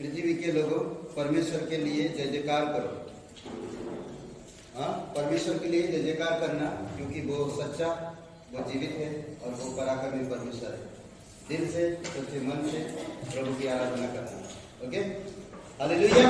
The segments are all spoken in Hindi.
पृथ्वी के लोगों, परमेश्वर के लिए जय जयकार करो। हाँ, परमेश्वर के लिए जय जयकार करना, क्योंकि वो सच्चा, वो जीवित है और वो पराक्रमी परमेश्वर है। दिल से, सच्चे मन से प्रभु की आराधना करना। Okay, hallelujah.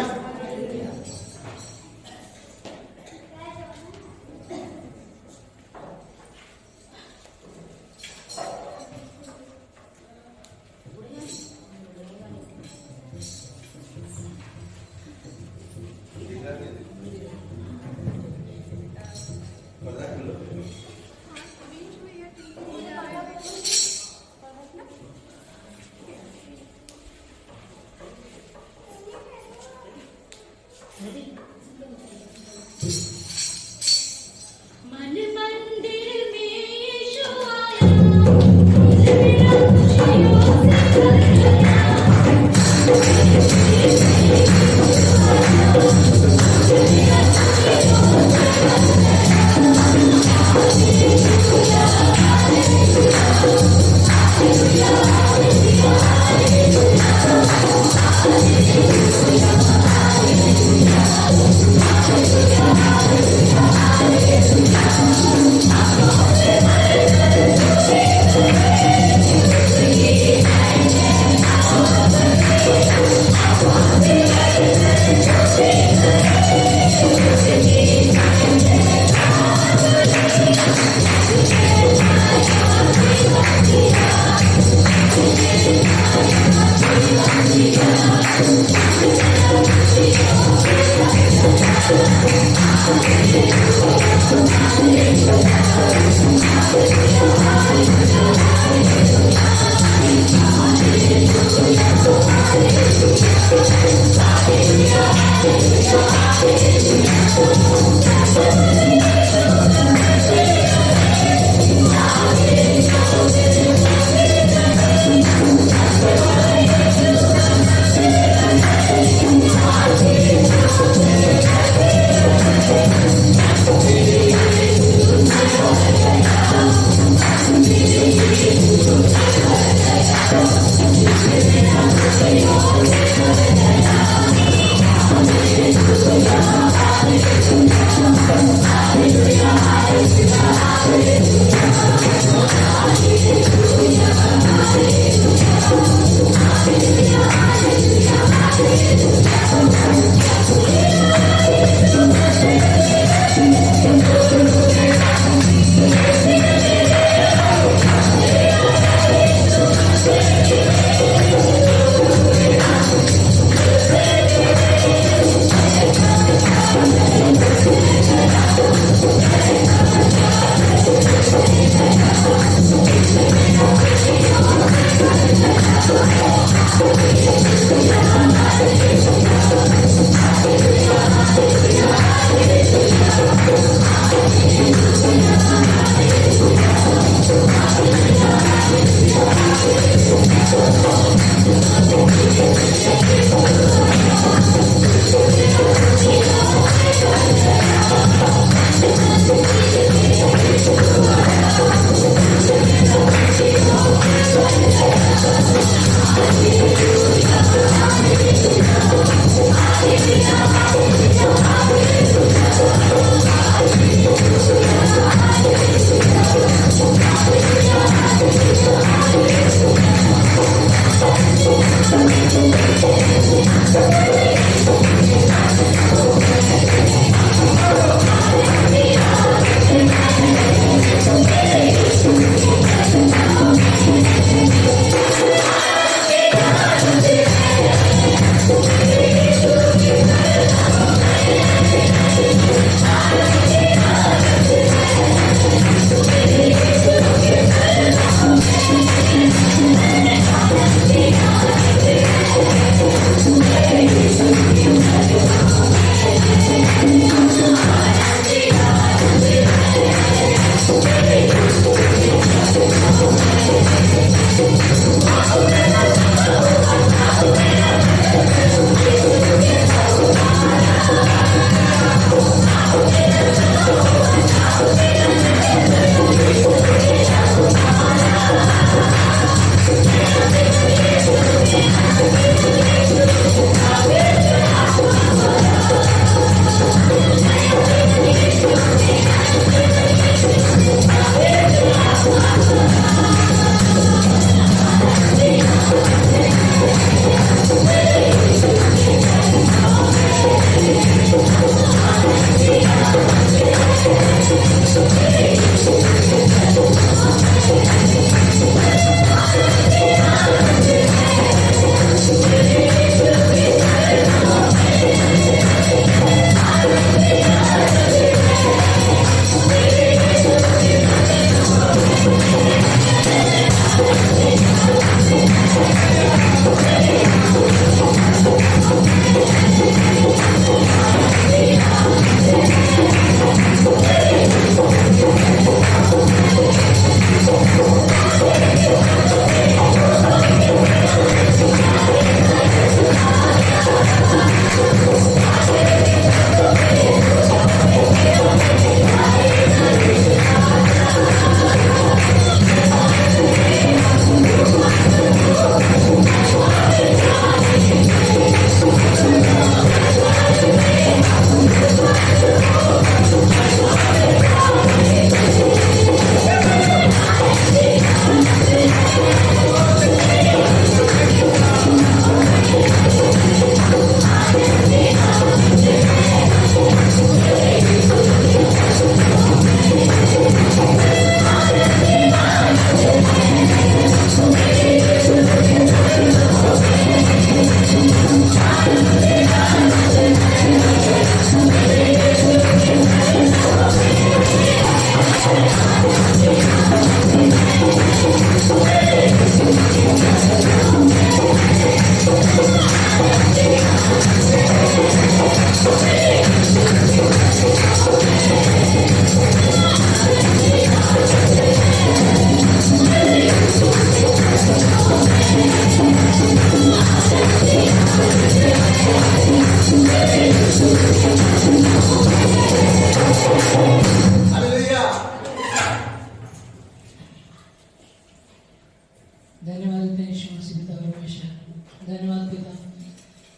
धन्यवाद पिता।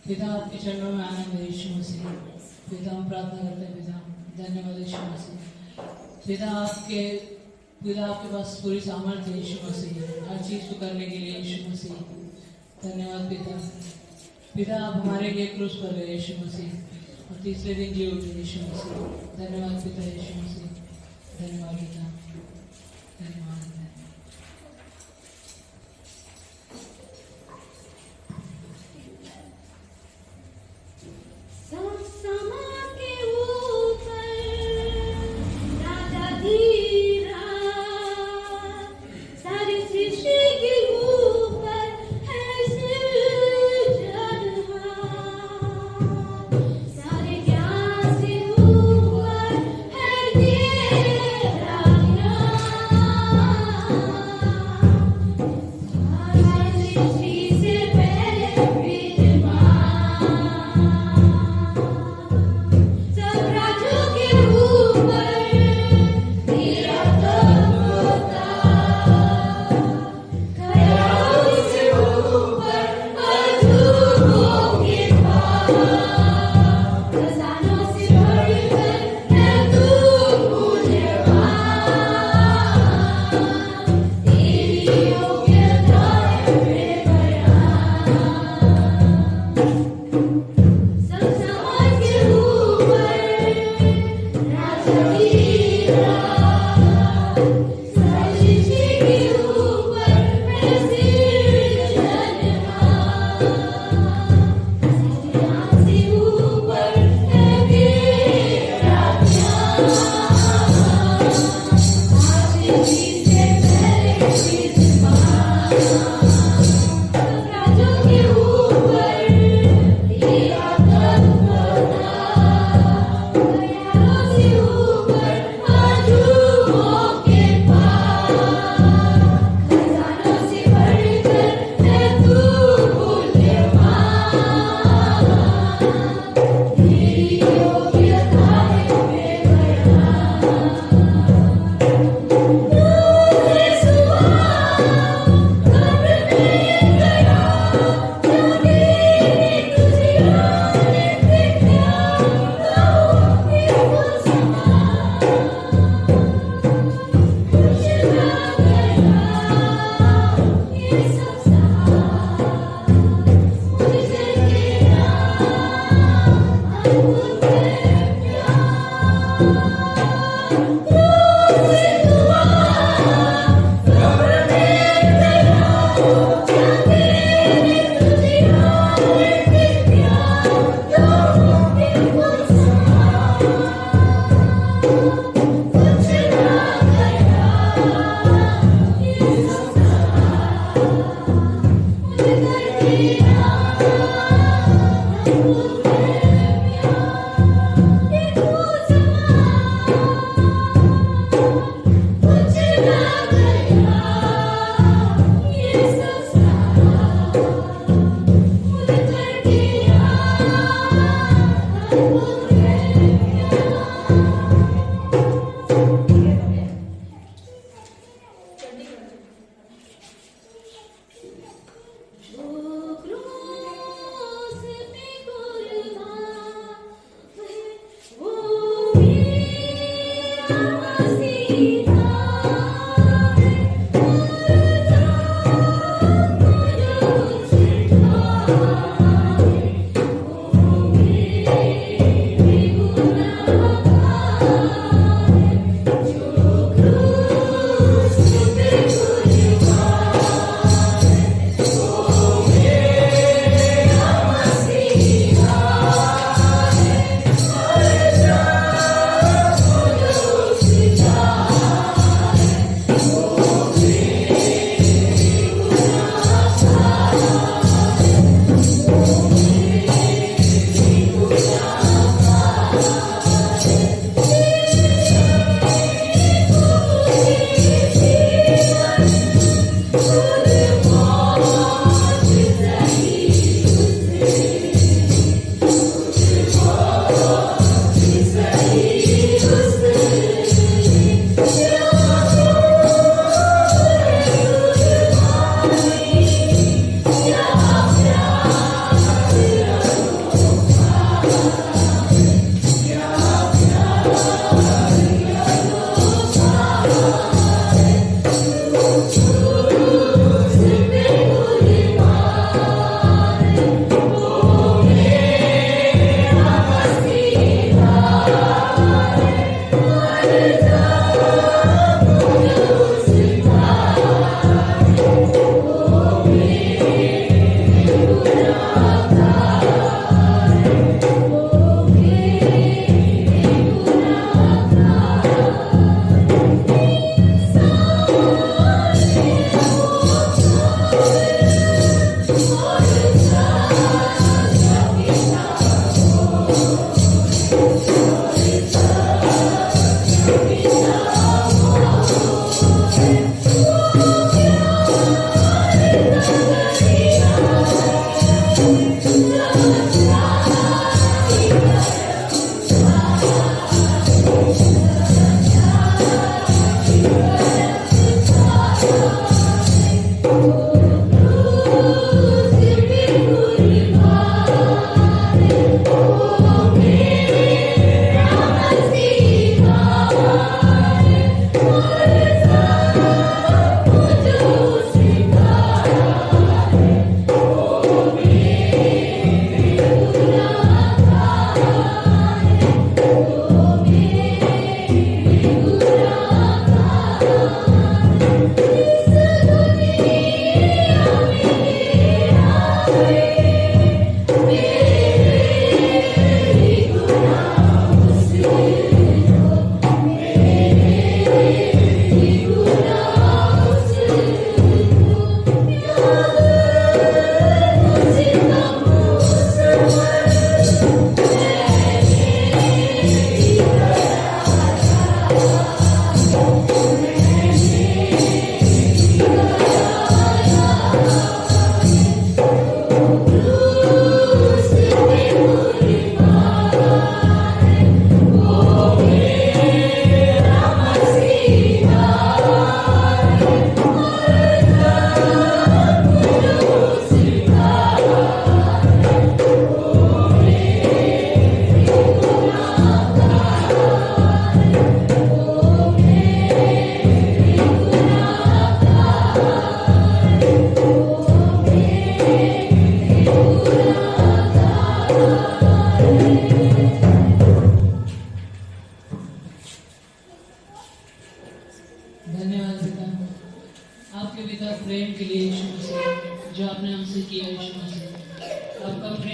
पिता आपके चरणों में आनंद है यीशु मसीह। पिता हम प्रार्थना करते हैं पिता, धन्यवाद यीशु मसीह। पिता आपके पास पूरी सामर्थ्य है यीशु मसीह, हर चीज़ को करने के लिए यीशु मसीह। धन्यवाद पिता। पिता आप हमारे लिए क्रूस पर गए यीशु मसीह और तीसरे दिन जी उठे यीशु मसीह। धन्यवाद पिता यीशु मसीह। धन्यवाद पिता, धन्यवाद। सारे ज्ञान से ऊपर है तेरा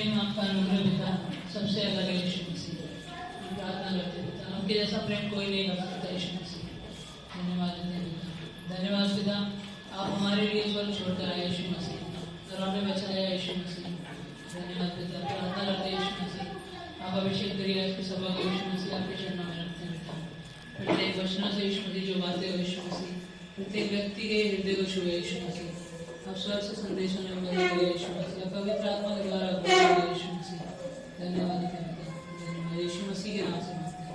प्रेम आपका अनुग्रह पिता सबसे अलग है यीशु मसीह। हम प्रार्थना करते पिता, आपके जैसा प्रेम कोई नहीं कर सकता यीशु मसीह। धन्यवाद देते हैं पिता, धन्यवाद पिता, आप हमारे लिए स्वर्ग छोड़कर आए यीशु मसीह और हमें बचाया यीशु मसीह। धन्यवाद पिता, प्रार्थना करते हैं यीशु मसीह, आप अभिषेक करिए आपकी सभा को यीशु मसीह, आपके चरणों में रखते हैं पिता। प्रत्येक वचनों से यीशु मसीह जो बातें हो यीशु मसीह, प्रत्येक व्यक्ति के हृदय को छुए यीशु मसीह। आप स्वर्ग से संदेशों में बदलिए यीशु मसीह, आप पवित्र आत्मा के द्वारा बोलिए यीशु मसीह। धन्यवाद देते हैं पिता, धन्यवाद यीशु मसीह के नाम से मांगते हैं।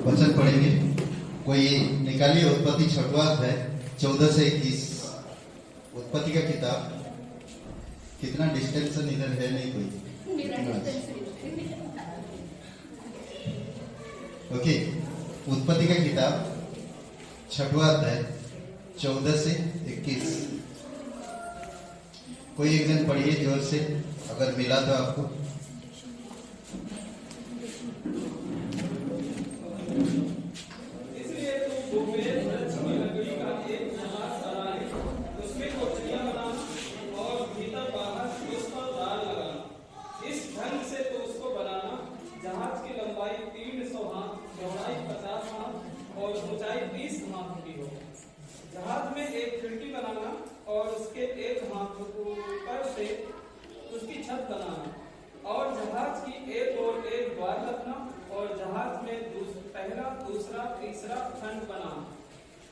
और वचन पढ़ेंगे। कोई निकालिए उत्पत्ति 6वां अध्याय 14 से 21। उत्पत्ति का किताब कितना डिस्टेंस इधर है नहीं कोई। ओके, उत्पत्ति का किताब 6वां अध्याय 14 से 21। कोई एक जन पढ़िए जोर से, अगर मिला तो आपको। जहाज में एक खिड़की बनाना और उसके एक हाथ ऊपर से उसकी छत बनाना और जहाज की एक ओर एक द्वार रखना और जहाज में पहला दूसरा तीसरा खंड बनाना।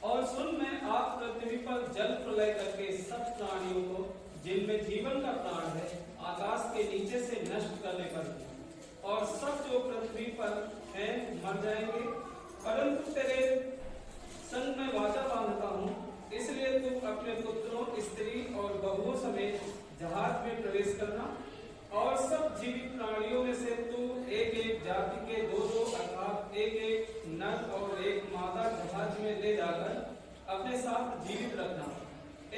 और सुन, मैं आप पृथ्वी पर जल प्रलय करके सब प्राणियों को जिनमें जीवन का प्राण है आकाश के नीचे से नष्ट करने पर और सब जो पृथ्वी पर हैं मर जाएंगे। परंतु तेरे संग मैं वाचा बांधता हूँ, इसलिए तू अपने पुत्रों, स्त्री और बहुओं समेत जहाज में प्रवेश करना और सब जीवित प्राणियों में से तू एक एक जाति के 2-2 अर्थात एक एक नर और एक मादा जहाज में ले जाकर अपने साथ जीवित रखना।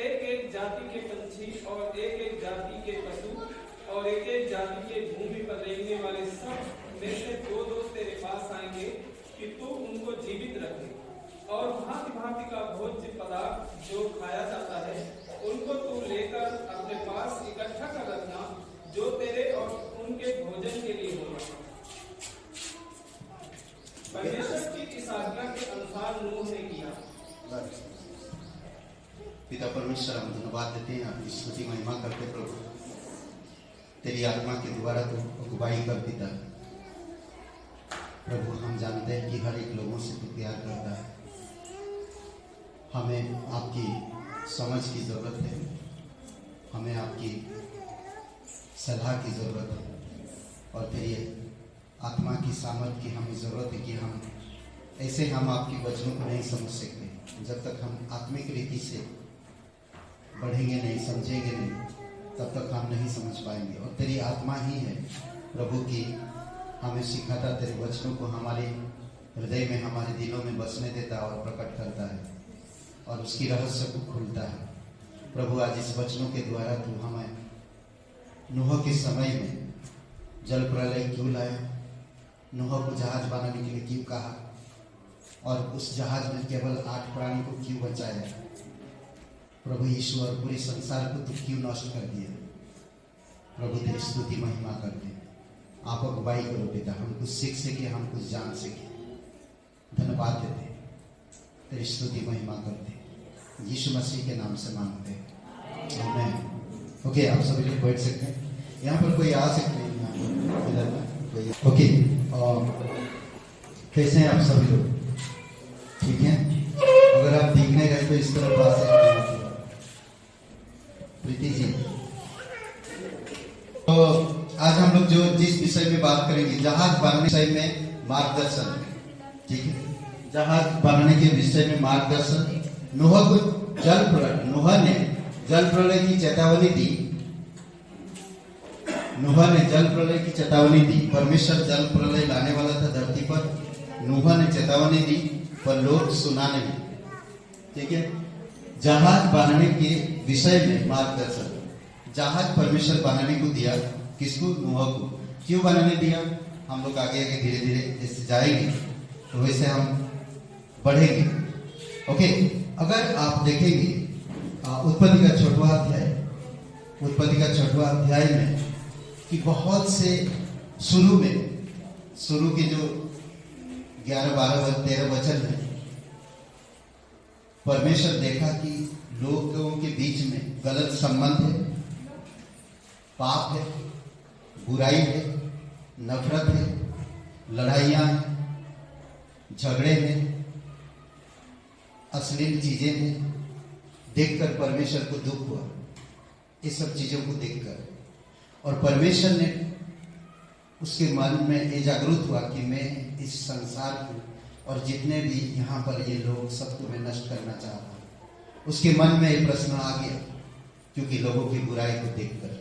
एक एक जाति के पंछी और एक एक जाति के पशु और एक एक जाति के भूमि पर रेंगने वाले सब में से 2-2 तेरे पास आएंगे कि तू उनको जीवित रखे। और भांति भांति का भोज्य पदार्थ जो खाया जाता है उनको तू लेकर अपने पास इकट्ठा कर रखना, जो तेरे और उनके भोजन के लिए होगा। परमेश्वर की इस आज्ञा के अनुसार नूह ने किया। पिता परमेश्वर, हम धन्यवाद देते हैं, आपकी स्तुति महिमा करते प्रभु। तेरी आत्मा के द्वारा तू अगुवाई कर पिता। प्रभु, हम जानते हैं कि हर एक लोगों से तू प्यार करता है। हमें आपकी समझ की ज़रूरत है, हमें आपकी सलाह की ज़रूरत है और तेरी आत्मा की सामर्थ की हमें ज़रूरत है कि हम आपके वचनों को नहीं समझ सकते। जब तक हम आत्मिक रीति से बढ़ेंगे नहीं, समझेंगे नहीं, तब तक हम नहीं समझ पाएंगे। और तेरी आत्मा ही है प्रभु की हमें सिखाता, तेरे वचनों को हमारे हृदय में, हमारे दिलों में बसने देता और प्रकट करता है और उसकी रहस्य को खुलता है। प्रभु, आज इस वचनों के द्वारा तू हमें नूह के समय में जल प्रलय क्यों लाया, नूह को जहाज बनाने के लिए क्यों कहा और उस जहाज में केवल 8 प्राणी को क्यों बचाया। प्रभु यीशु, और पूरे संसार को तू क्यों नष्ट कर दिया। प्रभु, तेरी स्तुति महिमा करते, आप अगुवाई करो पिता, हम कुछ सीख सके, हम कुछ जान सके। धन्यवाद देते, तेरी स्तुति महिमा करते, यीशु मसीह के नाम से मांगते हैं, आमीन। ओके, आप सभी लोग बैठ सकते हैं। यहाँ पर कोई आ सकते हैं, ओके। और कैसे हैं आप सभी लोग? ठीक है। अगर आप देखने गए तो इस तरफ आ सकते हैं प्रीति जी। तो आज हम लोग जिस विषय में बात करेंगे, जहाज बनाने विषय में मार्गदर्शन। ठीक है, जहाज बनाने के विषय में मार्गदर्शन। नूह ने जल प्रलय की चेतावनी दी। नूह ने जल प्रलय की चेतावनी दी। परमेश्वर जल प्रलय लाने वाला था धरती पर। नूह ने चेतावनी दी पर लोग सुना नहीं। ठीक है, जहाज बनाने के विषय में मार्गदर्शन। जहाज परमेश्वर बनाने को दिया, किसको? नूह को। क्यों बनाने दिया? हम लोग आगे आगे धीरे धीरे जैसे जाएंगे तो वैसे हम बढ़ेंगे। ओके, अगर आप देखेंगे उत्पत्ति का 6वां अध्याय, उत्पत्ति का 6वां अध्याय में कि बहुत से शुरू के जो 11, 12, 13 वचन है, परमेश्वर देखा कि लोगों के बीच में गलत संबंध है, पाप है, बुराई है, नफरत है, लड़ाइयाँ हैं, झगड़े हैं, अश्लील चीजें हैं। देखकर परमेश्वर को दुख हुआ, ये सब चीजों को देखकर, और परमेश्वर ने उसके मन में ये जागरूक हुआ कि मैं इस संसार को और जितने भी यहाँ पर ये लोग सबको मैं नष्ट करना चाहता हूँ। उसके मन में ये प्रश्न आ गया, क्योंकि लोगों की बुराई को देखकर,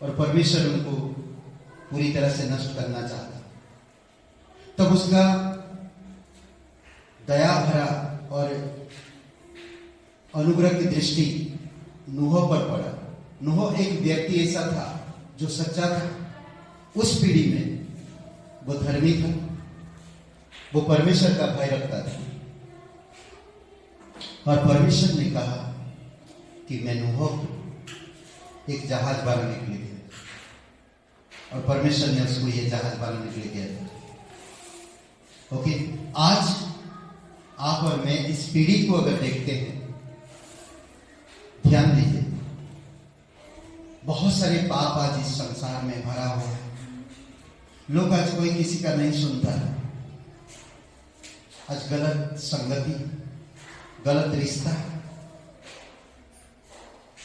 और परमेश्वर उनको पूरी तरह से नष्ट करना चाहता। तब उसका दया भरा और अनुग्रह की दृष्टि नूह पर पड़ा। नूह एक व्यक्ति ऐसा था जो सच्चा था, उस पीढ़ी में वो धर्मी था, वो परमेश्वर का भय रखता था, और परमेश्वर ने कहा कि मैं नूह को एक जहाज बनाने के लिए गया, और परमेश्वर ने उसको ये जहाज बनाने के लिए गया था। ओके, आज आप और मैं इस पीढ़ी को अगर देखते हैं, ध्यान दीजिए, बहुत सारे पाप आज इस संसार में भरा हुआ है। लोग आज कोई किसी का नहीं सुनता है। आज गलत संगति, गलत रिश्ता,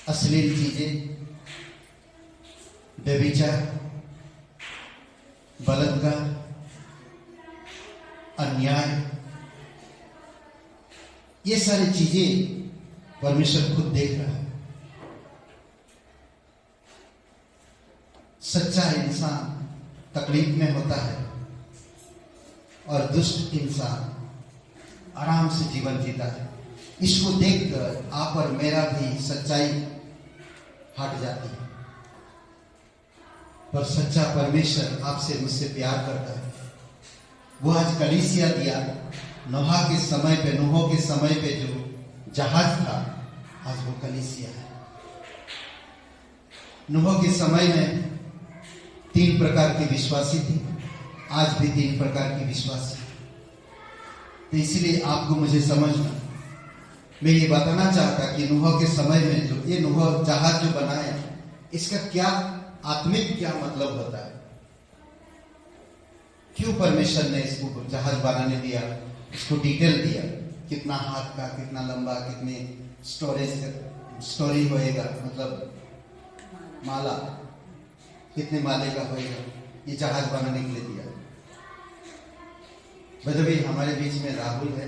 अश्लील चीजें, व्यभिचार, बलात्कार, अन्याय, ये सारी चीजें परमेश्वर खुद देख रहा है। सच्चा इंसान तकलीफ में होता है और दुष्ट इंसान आराम से जीवन जीता है। इसको देखकर आप और मेरा भी सच्चाई हट जाती है। पर सच्चा परमेश्वर आपसे मुझसे प्यार करता है। वो आज कलीसिया दिया, नूह के समय पे जो जहाज था, आज वो कलीसिया है। नूह के समय में 3 प्रकार के विश्वासी थे, आज भी 3 प्रकार के विश्वासी। तो इसलिए आपको मुझे समझना, मैं ये बताना चाहता कि नूह के समय में जो ये नूह जहाज जो बनाया, इसका क्या आत्मिक क्या मतलब होता है, क्यों परमेश्वर ने इसको जहाज बनाने दिया, इसको डिटेल दिया, कितना हाथ का, कितना लंबा, कितने स्टोरी होएगा, मतलब माला कितने माले का होएगा, ये जहाज बनाने के लिए दिया। भाई हमारे बीच में राहुल है,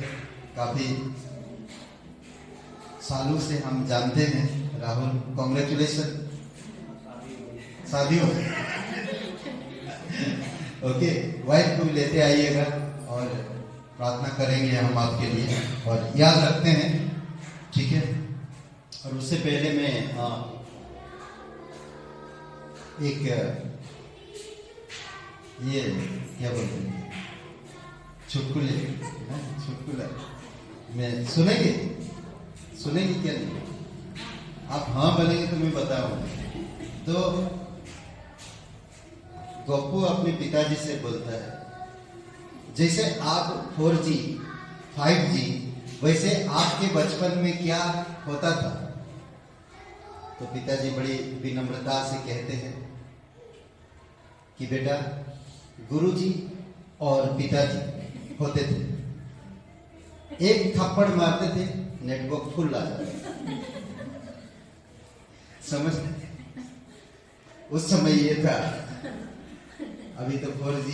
काफी सालों से हम जानते हैं। राहुल, कॉन्ग्रेचुलेशन, शादी हो गई। ओके, वाइफ को भी लेते आइएगा और प्रार्थना करेंगे हम आपके लिए, और याद रखते हैं, ठीक है। और उससे पहले मैं एक ये क्या बोलते हैं, चुटकुला मैं सुनेंगे क्या नहीं? आप हाँ बोलेंगे तो मैं बताऊंगा। तो गप्पू अपने पिताजी से बोलता है, जैसे आप 4G 5G, वैसे आपके बचपन में क्या होता था? तो पिताजी बड़ी विनम्रता से कहते हैं कि बेटा, गुरुजी और पिताजी होते थे, एक थप्पड़ मारते थे, नेटवर्क फुल आ जाता। समझ, उस समय ये था। अभी तो 4G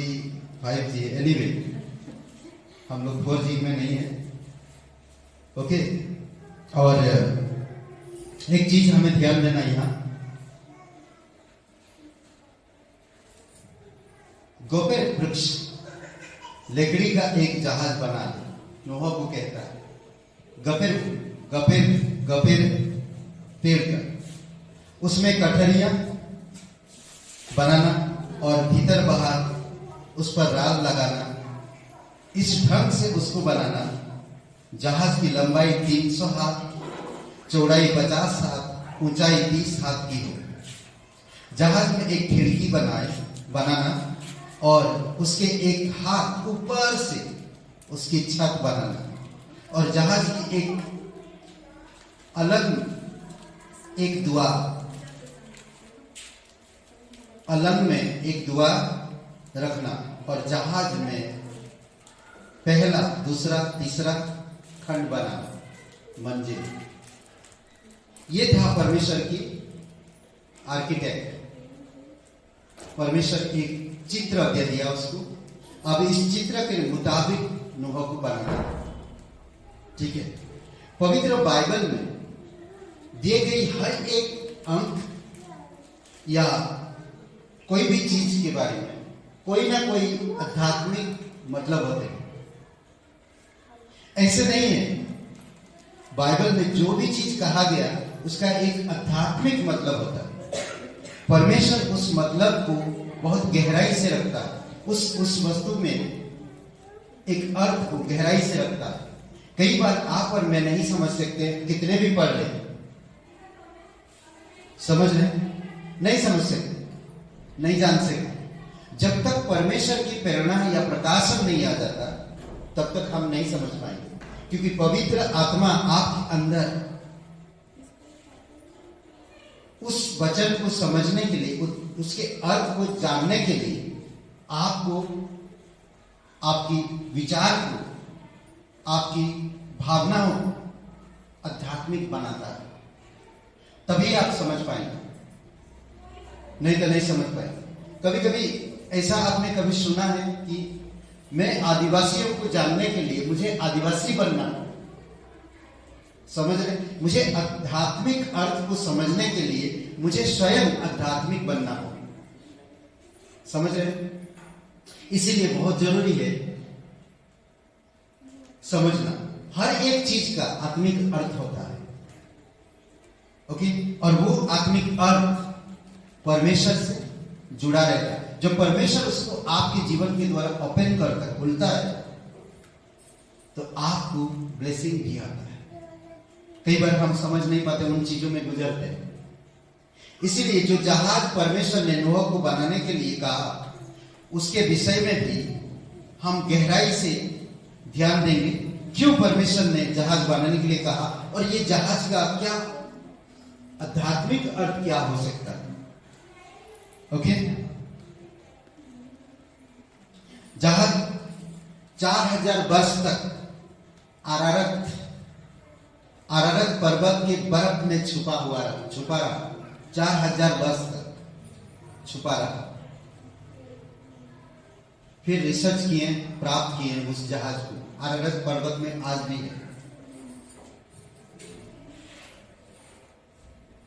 5G, एनीवे हम लोग 4G में नहीं है। ओके, और एक चीज हमें ध्यान देना, यहाँ गोपेर वृक्ष, लकड़ी का एक जहाज बना दे, नूह को कहता है। गपेर पेड़ का, उसमें कठरियां बनाना और भीतर बाहर उस पर राल लगाना, इस ढंग से उसको बनाना जहाज की लंबाई 300 हाथ, चौड़ाई 50 हाथ, ऊंचाई 30 हाथ की हो। जहाज में एक खिड़की बनाना और उसके एक हाथ ऊपर से उसकी छत बनाना, और जहाज की एक अलग एक अलग में एक द्वार रखना, और जहाज में पहला, दूसरा, तीसरा खंड बनाना, मंजिल। ये था परमेश्वर की आर्किटेक्ट। परमेश्वर एक चित्र दे दिया उसको, अब इस चित्र के मुताबिक नूह को बनाना। ठीक है, पवित्र बाइबल में दिए गई हर एक अंक या कोई भी चीज के बारे में कोई ना कोई आध्यात्मिक मतलब होते हैं। ऐसे नहीं है, बाइबल में जो भी चीज कहा गया उसका एक आध्यात्मिक मतलब होता है। परमेश्वर उस मतलब को बहुत गहराई से रखता है, उस वस्तु में एक अर्थ को गहराई से रखता है। कई बार आप और मैं नहीं समझ सकते, कितने भी पढ़ ले, समझ रहे नहीं समझ सकते, नहीं जान सकते। जब तक परमेश्वर की प्रेरणा या प्रकाशन नहीं आ जाता तब तक हम नहीं समझ पाएंगे, क्योंकि पवित्र आत्मा आपके अंदर उस वचन को समझने के लिए, उसके अर्थ को जानने के लिए आपको, आपकी विचार को, आपकी भावनाओं को आध्यात्मिक बनाता है, तभी आप समझ पाएंगे, नहीं तो नहीं समझ पाएंगे। कभी कभी ऐसा आपने कभी सुना है कि मैं आदिवासियों को जानने के लिए मुझे आदिवासी बनना हो, समझ रहे, मुझे आध्यात्मिक अर्थ को समझने के लिए मुझे स्वयं आध्यात्मिक बनना हो, समझ रहे। इसीलिए बहुत जरूरी है समझना, हर एक चीज का आत्मिक अर्थ होता है, ओके। और वो आत्मिक अर्थ परमेश्वर से जुड़ा रहता है। जब परमेश्वर उसको आपके जीवन के द्वारा ओपन करता है, खुलता है, तो आपको ब्लेसिंग भी आता है। कई बार हम समझ नहीं पाते, उन चीजों में गुजरते हैं। इसीलिए जो जहाज परमेश्वर ने नूह को बनाने के लिए कहा, उसके विषय में भी हम गहराई से ध्यान देंगे, क्यों परमेश्वर ने जहाज बनाने के लिए कहा, और ये जहाज का क्या आध्यात्मिक अर्थ क्या हो सकता है, ओके। जहाज 4000 वर्ष तक अरारत पर्वत के बर्फ में छुपा रहा 4000 वर्ष तक छुपा रहा। फिर रिसर्च किए, प्राप्त किए उस जहाज को, अरारत पर्वत में आज भी है।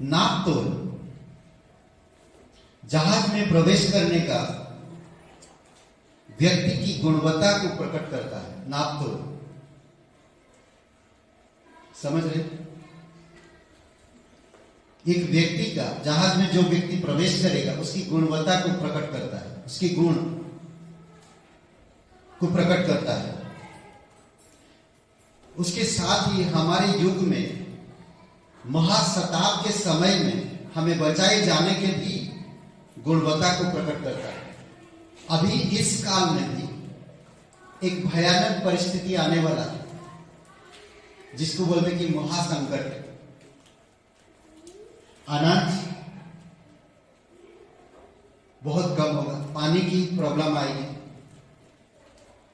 नापतोल जहाज में प्रवेश करने का व्यक्ति की गुणवत्ता को प्रकट करता है। नापतोल, समझ रहे, एक व्यक्ति का, जहाज में जो व्यक्ति प्रवेश करेगा उसकी गुणवत्ता को प्रकट करता है, उसकी गुण को प्रकट करता है। उसके साथ ही हमारे युग में महाशताब्द के समय में हमें बचाए जाने के भी गुणवत्ता को प्रकट करता है। अभी इस काल में भी एक भयानक परिस्थिति आने वाला है, जिसको बोलते कि महासंकट। अनाज बहुत कम होगा, पानी की प्रॉब्लम आएगी,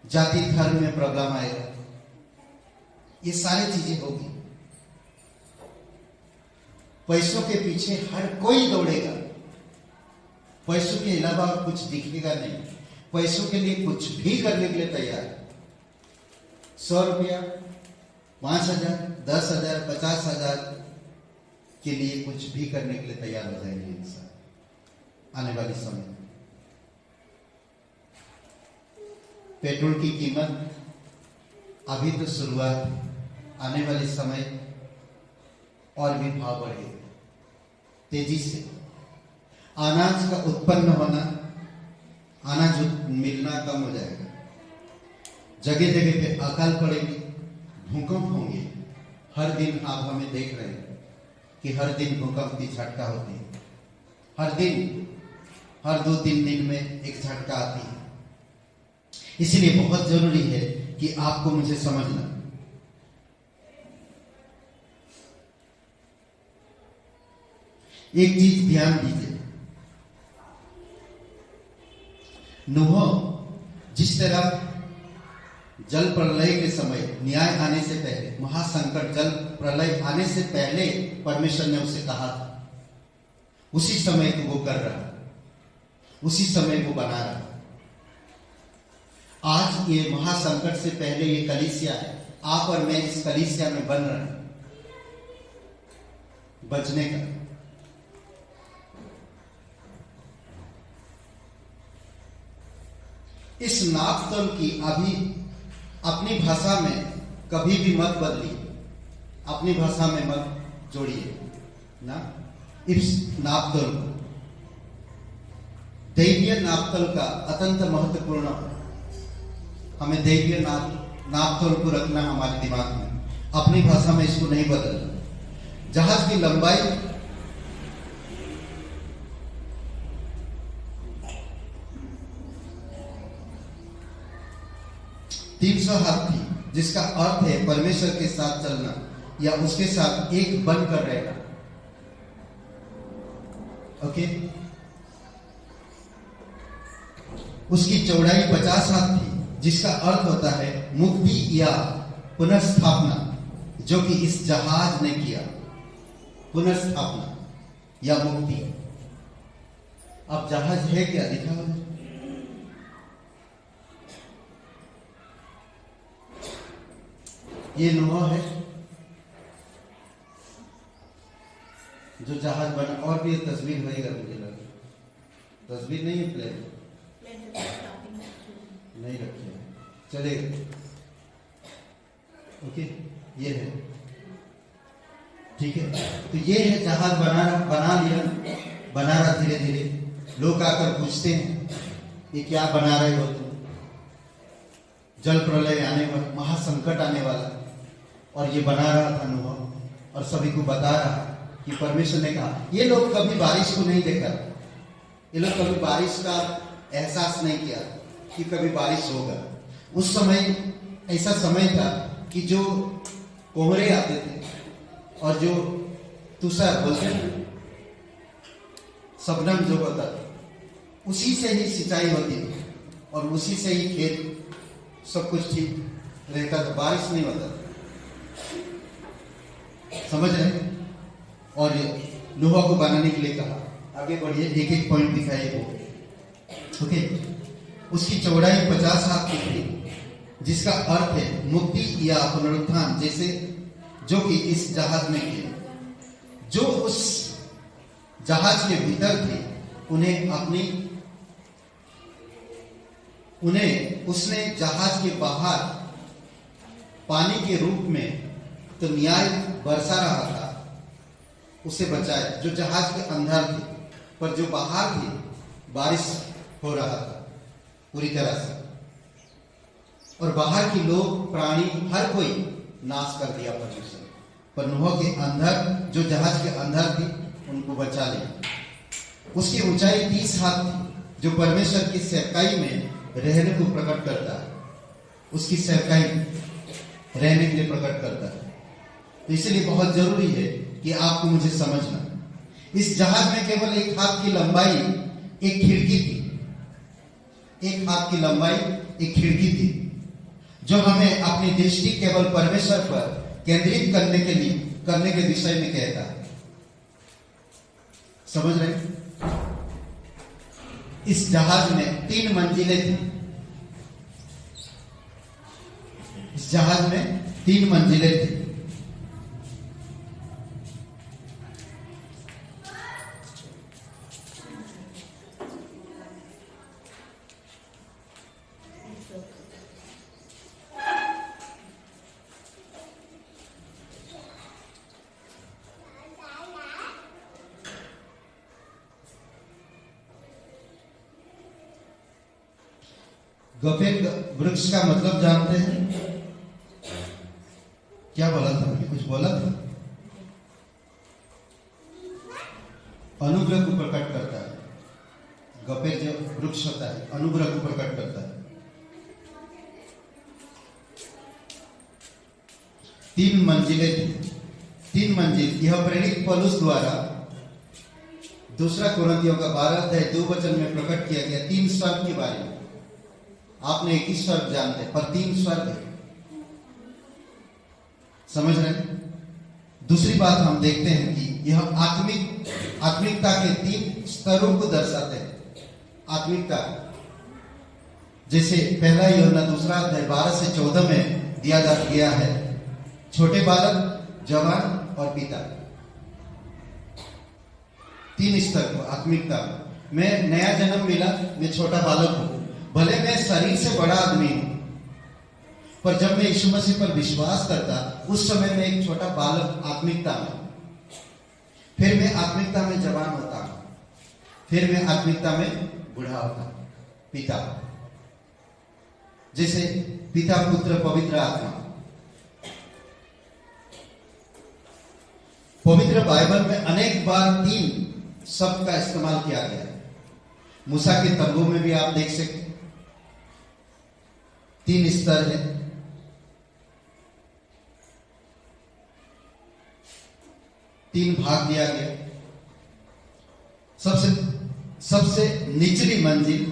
जाति धर्म में प्रॉब्लम आएगा, ये सारी चीजें होगी। पैसों के पीछे हर कोई दौड़ेगा, पैसों के अलावा कुछ दिखेगा नहीं, पैसों के लिए कुछ भी करने के लिए तैयार है। 100 रुपया, 5000, 10,000, 50,000 के लिए कुछ भी करने के लिए तैयार हो जाएंगे इंसान आने वाली समय। पेट्रोल की कीमत अभी तो शुरुआत, आने वाले समय और भी भाव बढ़ेगा तेजी से। अनाज का उत्पन्न होना, अनाज मिलना कम हो जाएगा, जगह जगह पे अकाल पड़ेगी, भूकंप होंगे। हर दिन आप हमें देख रहे हैं कि हर दिन भूकंप की झटका होती है, हर दिन, हर 2-3 दिन में एक झटका आती है। इसलिए बहुत जरूरी है कि आपको मुझे समझना। एक चीज ध्यान दीजिए, नूह जिस तरह जल प्रलय के समय, न्याय आने से पहले, महासंकट जल प्रलय आने से पहले परमेश्वर ने उसे कहा था, उसी समय को वो कर रहा, उसी समय को बना रहा। आज ये महासंकट से पहले ये कलीसिया है, आप और मैं इस कलीसिया में बन रहे हैं बचने का। इस नापतोल की अभी अपनी भाषा में कभी भी मत बदलिए, अपनी भाषा में मत जोड़िए ना इस नापतोल को। दैवीय नापतोल का अत्यंत महत्वपूर्ण, हमें दैवीय नापतोल को रखना हमारे दिमाग में, अपनी भाषा में इसको नहीं बदलना। जहाज की लंबाई 300 हाथ थी, जिसका अर्थ है परमेश्वर के साथ चलना या उसके साथ एक बनकर रहना। ओके, उसकी चौड़ाई 50 हाथ थी, जिसका अर्थ होता है मुक्ति या पुनर्स्थापना, जो कि इस जहाज ने किया। पुनर्स्थापना या मुक्ति। अब जहाज है क्या, दिखा हो? ये नोह है जो जहाज बना। और भी तस्वीर होएगा, मुझे लगा तस्वीर नहीं है, प्लेन नहीं रखी है, चलेगा। ओके, ये है, ठीक है। तो ये है जहाज बना लिया, बना रहा धीरे धीरे। लोग आकर पूछते हैं ये क्या बना रहे हो तुम, जल प्रलय आने वाला, महासंकट आने वाला, और ये बना रहा था नूह, और सभी को बता रहा कि परमेश्वर ने कहा। ये लोग कभी बारिश को नहीं देखा, ये लोग कभी बारिश का एहसास नहीं किया कि कभी बारिश होगा। उस समय ऐसा समय था कि जो कोहरे आते थे और जो तुषार बोलते हैं, शबनम जो होता था, उसी से ही सिंचाई होती थी और उसी से ही खेत सब कुछ ठीक रहता था, बारिश नहीं होता था। समझ रहे? और नूह को बनाने के लिए कहा। आगे बढ़िए, एक एक पॉइंट दिखाइए वो। ओके, उसकी चौड़ाई 50 हाथ की थी, जिसका अर्थ है मुक्ति या पुनरुत्थान, जैसे जो कि इस जहाज में किया। जो उस जहाज के भीतर थे उन्हें उसने जहाज के बाहर पानी के रूप में तो न्याय बरसा रहा था, उसे बचाए। जो जहाज के अंदर थे, पर जो बाहर थे, बारिश हो रहा था पूरी तरह से, और बाहर के लोग, प्राणी, हर कोई नाश कर दिया परमेश्वर। पर नूह के अंदर, जो जहाज के अंदर थी, उनको बचा लिया। उसकी ऊंचाई 30 हाथ थी, जो परमेश्वर की सेवकाई में रहने को प्रकट करता है। उसकी सेवकाई रहने के लिए प्रकट करता है। तो इसलिए बहुत जरूरी है कि आपको मुझे समझना। इस जहाज में केवल 1 हाथ की लंबाई एक खिड़की थी, 1 हाथ की लंबाई एक खिड़की थी, जो हमें अपनी दृष्टि केवल परमेश्वर पर केंद्रित करने के विषय में कहता है। समझ रहे? इस जहाज में 3 मंजिलें थी। इस जहाज में 3 मंजिलें थी। गफेर वृक्ष का मतलब जानते हैं? बोला था? अनुग्रह को प्रकट करता है। गपेर जो वृक्ष होता है अनुग्रह को प्रकट करता है। 3 मंजिलें थी, 3 मंजिल। यह प्रेरित पौलुस द्वारा 2 कोरिन्थियों का 12 वचन में प्रकट किया गया 3 स्वर्ग के बारे में। आपने एक ही स्वर्ग जानते हैं, पर 3 स्वर्ग है। समझ रहे हैं? दूसरी बात हम देखते हैं कि यह आत्मिकता के 3 स्तरों को दर्शाते हैं। आत्मिकता जैसे पहला यूहन्ना 2 से 14 में दिया गया है, छोटे बालक, जवान और पिता। 3 स्तर को आत्मिकता में। नया जन्म मिला, मैं छोटा बालक हूं, भले मैं शरीर से बड़ा आदमी हूं, पर जब मैं यीशु मसीह पर विश्वास करता उस समय में एक छोटा बालक आत्मिकता में, फिर मैं आत्मिकता में जवान होता हूं, फिर मैं आत्मिकता में बूढ़ा होता हूं, पिता। जैसे पिता, पुत्र, पवित्र आत्मा। पवित्र बाइबल में अनेक बार 3 शब्द का इस्तेमाल किया गया है। मूसा के तंबू में भी आप देख सकते 3 स्तर है। तीन भाग दिया गया। सबसे निचली मंजिल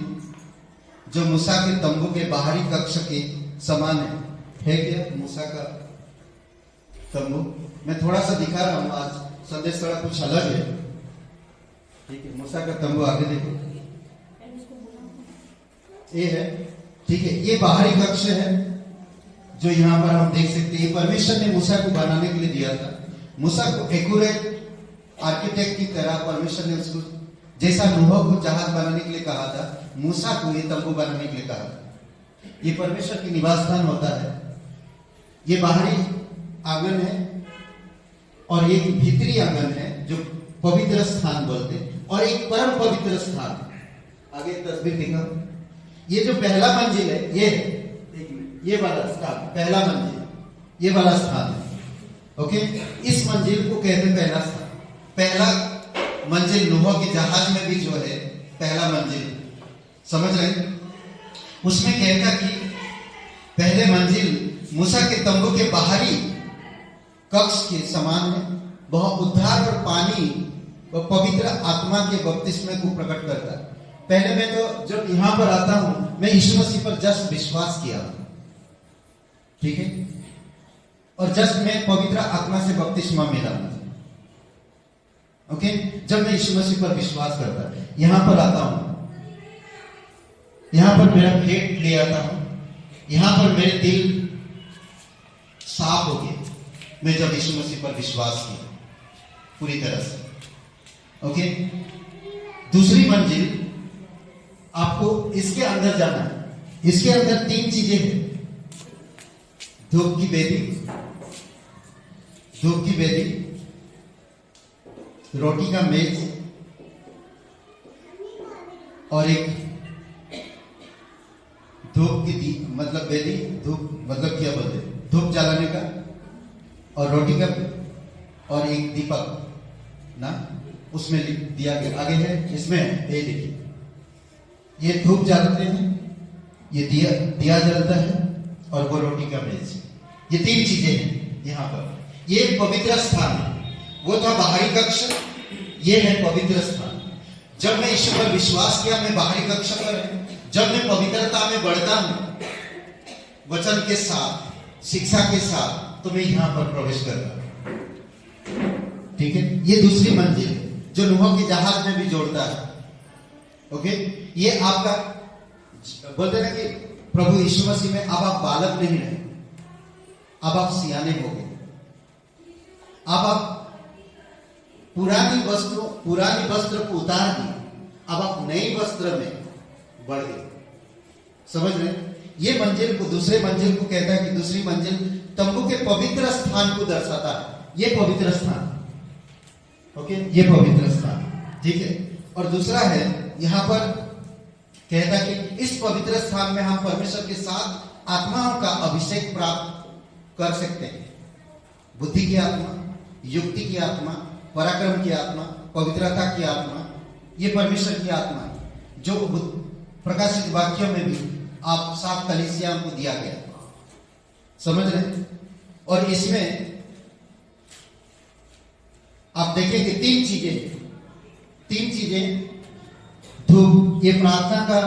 जो मूसा के तंबू के बाहरी कक्ष के समान है क्या मूसा का तंबू? मैं थोड़ा सा दिखा रहा हूं, आज संदेश थोड़ा कुछ अलग है। ठीक है, मूसा का तंबू आगे देखो, ये है। ठीक है, ये बाहरी कक्ष है जो यहां पर हम देख सकते हैं। परमेश्वर ने मूसा को बनाने के लिए दिया था। मूसा को एक्यूरेट आर्किटेक्ट की तरह परमेश्वर ने उसको, जैसा नूह को जहाज बनाने के लिए कहा था, मूसा को ये तंबू बनाने के लिए कहा था। ये परमेश्वर की निवास स्थान होता है। ये बाहरी आंगन है और एक भीतरी आंगन है जो पवित्र स्थान बोलते हैं, और एक परम पवित्र स्थान। आगे तस्वीर दिखा। ये जो पहला मंजिल है, ये वाला स्थान पहला मंजिल, ये वाला स्थान है। ओके, इस मंजिल को कहते हैं पहला स्थान। पहला मंजिल नूह के जहाज में भी जो है पहला मंजिल, समझ रहे? उसमें कहता कि पहले मंजिल मूसा के तंबू के बाहरी कक्ष के समान है। वह उद्धार और पानी और पवित्र आत्मा के बपतिस्मे को प्रकट करता है। पहले मैं तो जब यहां पर आता हूं, मैं यीशु मसीह पर जस्ट विश्वास किया, ठीक है, और जस्ट मैं पवित्र आत्मा से बपतिस्मा मिला मुझे। ओके, जब मैं यीशु मसीह पर विश्वास करता, यहां पर आता हूं, यहां पर मेरा पेट ले आता हूं, यहां पर मेरे दिल साफ हो गए। मैं जब यीशु मसीह पर विश्वास किया पूरी तरह से। ओके, दूसरी मंजिल आपको इसके अंदर जाना है। इसके अंदर 3 चीजें हैं। धूप की बेदी, रोटी का मेज और एक धूप की मतलब बेदी, धूप मतलब क्या बोलते, धूप जलाने का, और रोटी का, और एक दीपक ना उसमें दिया गया। आगे है, इसमें ये देखिए, ये धूप जलाते हैं, ये दिया जलता है, और वो रोटी का मेज। ये 3 चीजें हैं यहाँ पर। ये पवित्र स्थान है। वो था बाहरी कक्ष, ये है पवित्र स्थान। जब मैं ईश्वर पर विश्वास किया, मैं बाहरी कक्ष पर, जब मैं पवित्रता में बढ़ता हूं वचन के साथ, शिक्षा के साथ, तो मैं यहां पर प्रवेश करता हूं। ठीक है, ये दूसरी मंजिल है जो नूह के जहाज में भी जोड़ता है। ओके, ये आपका बोलते ना कि प्रभु यीशु मसीह में अब आप बालक नहीं रहे, अब आप सियाने हो गए। अब आप पुरानी वस्त्र को उतार दी, अब आप नई वस्त्र में बढ़ गए। समझ रहे? ये मंजिल को, दूसरे मंजिल को कहता है कि दूसरी मंजिल तंबू के पवित्र स्थान को दर्शाता है। ये पवित्र स्थान, ओके, ये पवित्र स्थान, ठीक है। और दूसरा है, यहां पर कहता कि इस पवित्र स्थान में हम परमेश्वर के साथ आत्माओं का अभिषेक प्राप्त कर सकते हैं। बुद्धि की आत्मा, युक्ति की आत्मा, पराक्रम की आत्मा, पवित्रता की आत्मा, ये परमेश्वर की आत्मा है जो प्रकाशित वाक्यों में भी आप 7 कलीसियाओं को दिया गया, समझ रहे। और इसमें आप देखेंगे 3 चीजें। धूप ये प्रार्थना का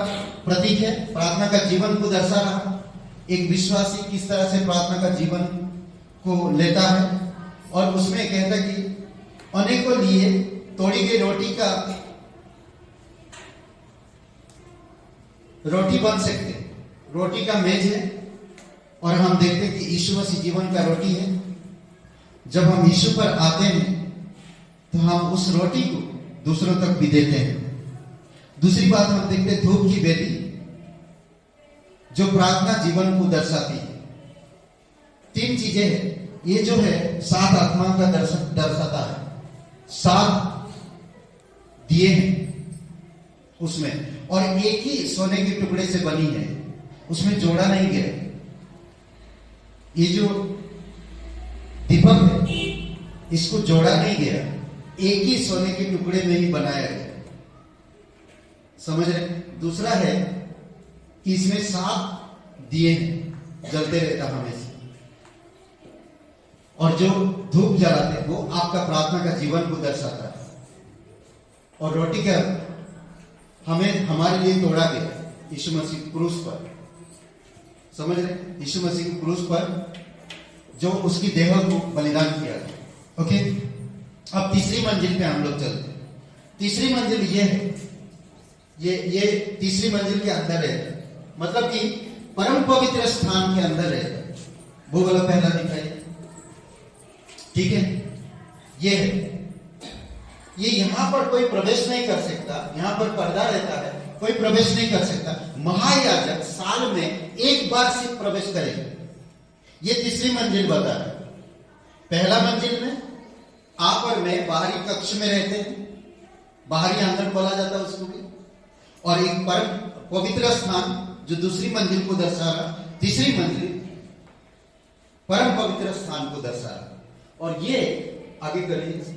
प्रतीक है, प्रार्थना का जीवन को दर्शा रहा। एक विश्वासी किस तरह से प्रार्थना का जीवन को लेता है, और उसमें कहता है कि अनेकों लिए तोड़ी गई रोटी बन सकते, रोटी का मेज है। और हम देखते हैं कि यीशु मसीह जीवन का रोटी है। जब हम यीशु पर आते हैं तो हम उस रोटी को दूसरों तक भी देते हैं। दूसरी बात हम देखते हैं धूप की वेदी जो प्रार्थना जीवन को दर्शाती है। 3 चीजें हैं, ये जो है 7 आत्माओं का दर्शाता है। 7 दिए हैं उसमें, और एक ही सोने के टुकड़े से बनी है, उसमें जोड़ा नहीं गया। ये जो दीपक है इसको जोड़ा नहीं गया, एक ही सोने के टुकड़े में ही बनाया गया, समझ रहे। दूसरा है कि इसमें 7 दिए हैं, जलते रहता हमेशा। और जो धूप जलाते हैं वो आपका प्रार्थना का जीवन को दर्शाता है। और रोटी का हमें हमारे लिए तोड़ा गया यीशु मसीह क्रूस पर, समझ रहे। यीशु मसीह की क्रूस पर जो उसकी देह को बलिदान किया गया। ओके, अब तीसरी मंजिल पे हम लोग चलते हैं। तीसरी मंजिल ये है, ये तीसरी मंजिल के अंदर है, मतलब कि परम पवित्र स्थान के अंदर है। वो वाला पहला दिखाइए, ठीक है। ये है, ये यहां पर कोई प्रवेश नहीं कर सकता, यहां पर पर्दा रहता है, कोई प्रवेश नहीं कर सकता। महायाजक साल में एक बार सिर्फ प्रवेश करेगा। ये तीसरी मंजिल बता रहा है। पहला मंजिल में आप और मैं बाहरी कक्ष में रहते हैं, बाहरी आंगन बोला जाता है उसको भी। और एक परम पवित्र स्थान जो दूसरी मंजिल को दर्शा रहा, तीसरी मंजिल परम पवित्र स्थान को दर्शा रहा। और ये आगे करिए,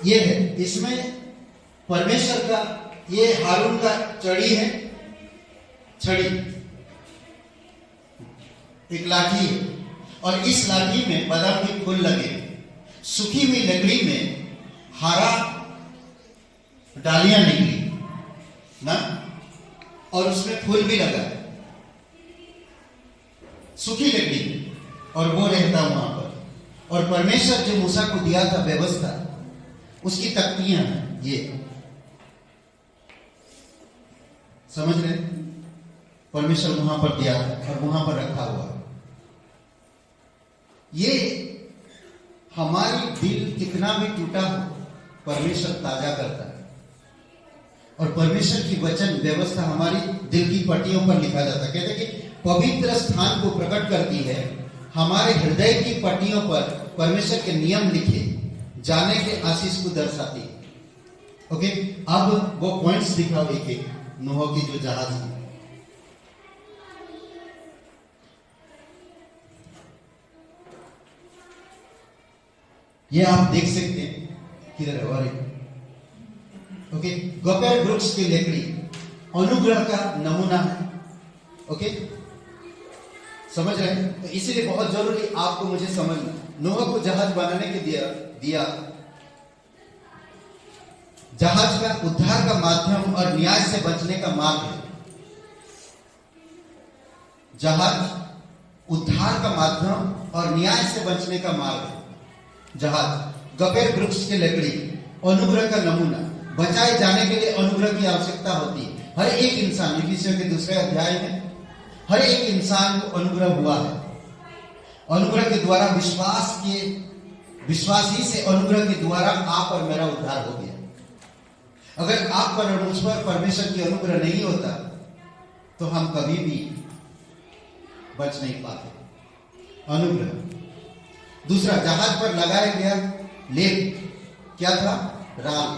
ये है, इसमें परमेश्वर का, ये हारून का छड़ी है, छड़ी एक लाठी है, और इस लाठी में बादाम के फूल लगे, सूखी हुई लकड़ी में हरा डालियां निकली ना, और उसमें फूल भी लगा, सूखी लकड़ी, और वो रहता वहां पर। और परमेश्वर जो मूसा को दिया था व्यवस्था, उसकी तख्तियां हैं, ये समझ रहे। परमेश्वर वहां पर दिया था और वहां पर रखा हुआ है। ये हमारी दिल कितना भी टूटा हो, परमेश्वर ताजा करता है। और परमेश्वर की वचन व्यवस्था हमारी दिल की पट्टियों पर लिखा जाता है। कहते कि पवित्र स्थान को प्रकट करती है, हमारे हृदय की पट्टियों पर परमेश्वर के नियम लिखे जाने के आशीष को दर्शाती है। ओके, अब वो पॉइंट्स दिखाओ एक एक, नूह की जो जहाज है। ये आप देख सकते हैं, किधर है, और ओके, गोपेर वृक्ष की लकड़ी अनुग्रह का नमूना है। ओके, समझ रहे हैं। तो इसीलिए बहुत जरूरी आपको मुझे समझना, नूह को जहाज बनाने के दिया जहाज का उद्धार का माध्यम और न्याय से बचने का मार्ग है। जहाज उद्धार का माध्यम और न्याय से बचने का मार्ग है। जहाज गपेर वृक्ष की लकड़ी अनुग्रह का नमूना, बचाए जाने के लिए अनुग्रह की आवश्यकता होती है। हर एक इंसान, इफिसियों के 2 अध्याय में हर एक इंसान को अनुग्रह हुआ है। अनुग्रह के द्वारा विश्वास ही से अनुग्रह के द्वारा आप और मेरा उद्धार हो गया। अगर आप पर और मुझ पर परमेश्वर की अनुग्रह नहीं होता तो हम कभी भी बच नहीं पाते। अनुग्रह। दूसरा, जहाज पर लगाया गया लेप क्या था? राल।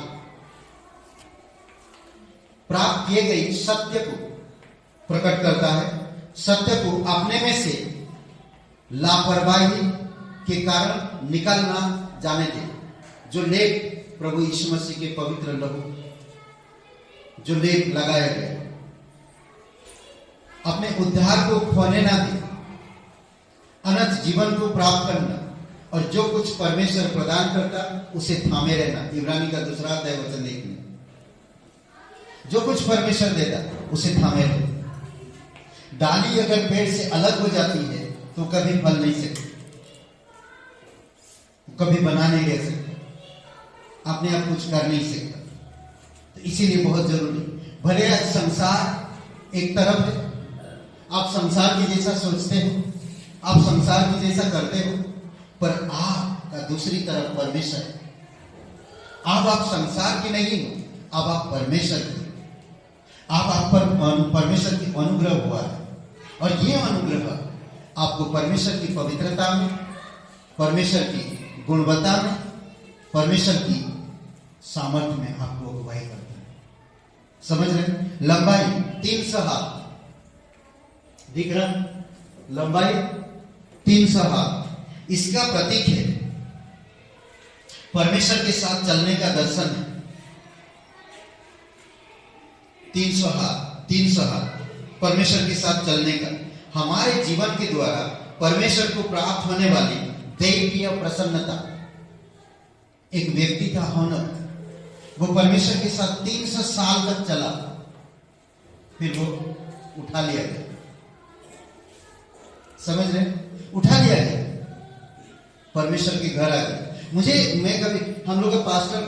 प्राप्त किए गई सत्य को प्रकट करता है। सत्य को अपने में से लापरवाही के कारण निकल ना जाने दे। जो लेप प्रभु यीशु मसीह के पवित्र लहू, जो लेप लगाया गया, अपने उद्धार को खोने ना दे, अनंत जीवन को प्राप्त करना, और जो कुछ परमेश्वर प्रदान करता उसे थामे रहना। इब्रानी का 2 अध्याय वचन देखने, जो कुछ परमेश्वर देता उसे थामे रहो। डाली अगर पेड़ से अलग हो जाती है तो कभी फल नहीं सकती, कभी बना नहीं ले सकता, अपने आप कुछ कर नहीं सकता। तो इसीलिए बहुत जरूरी, भले आज संसार एक तरफ है, आप संसार की जैसा सोचते हो, आप संसार की जैसा करते हो, पर आपका दूसरी तरफ परमेश्वर है। अब आप संसार की नहीं हो, अब आप परमेश्वर की। आप पर परमेश्वर की अनुग्रह हुआ है, और ये अनुग्रह आपको परमेश्वर की पवित्रता में, परमेश्वर की गुणवत्ता में, परमेश्वर की सामर्थ्य में आपको अगुवाई करता है। समझ रहे? लंबाई 300 हाथ दिख रहा, लंबाई 300 हाथ, इसका प्रतीक है परमेश्वर के साथ चलने का दर्शन है। 300 हाथ परमेश्वर के साथ चलने का, हमारे जीवन के द्वारा परमेश्वर को प्राप्त होने वाली दैवीय प्रसन्नता। एक व्यक्ति था हनोक, वो परमेश्वर के साथ 300 साल तक चला, फिर वो उठा लिया गया। समझ रहे? उठा लिया गया, परमेश्वर के घर आ गए। मैं कभी, हम लोग पास्टर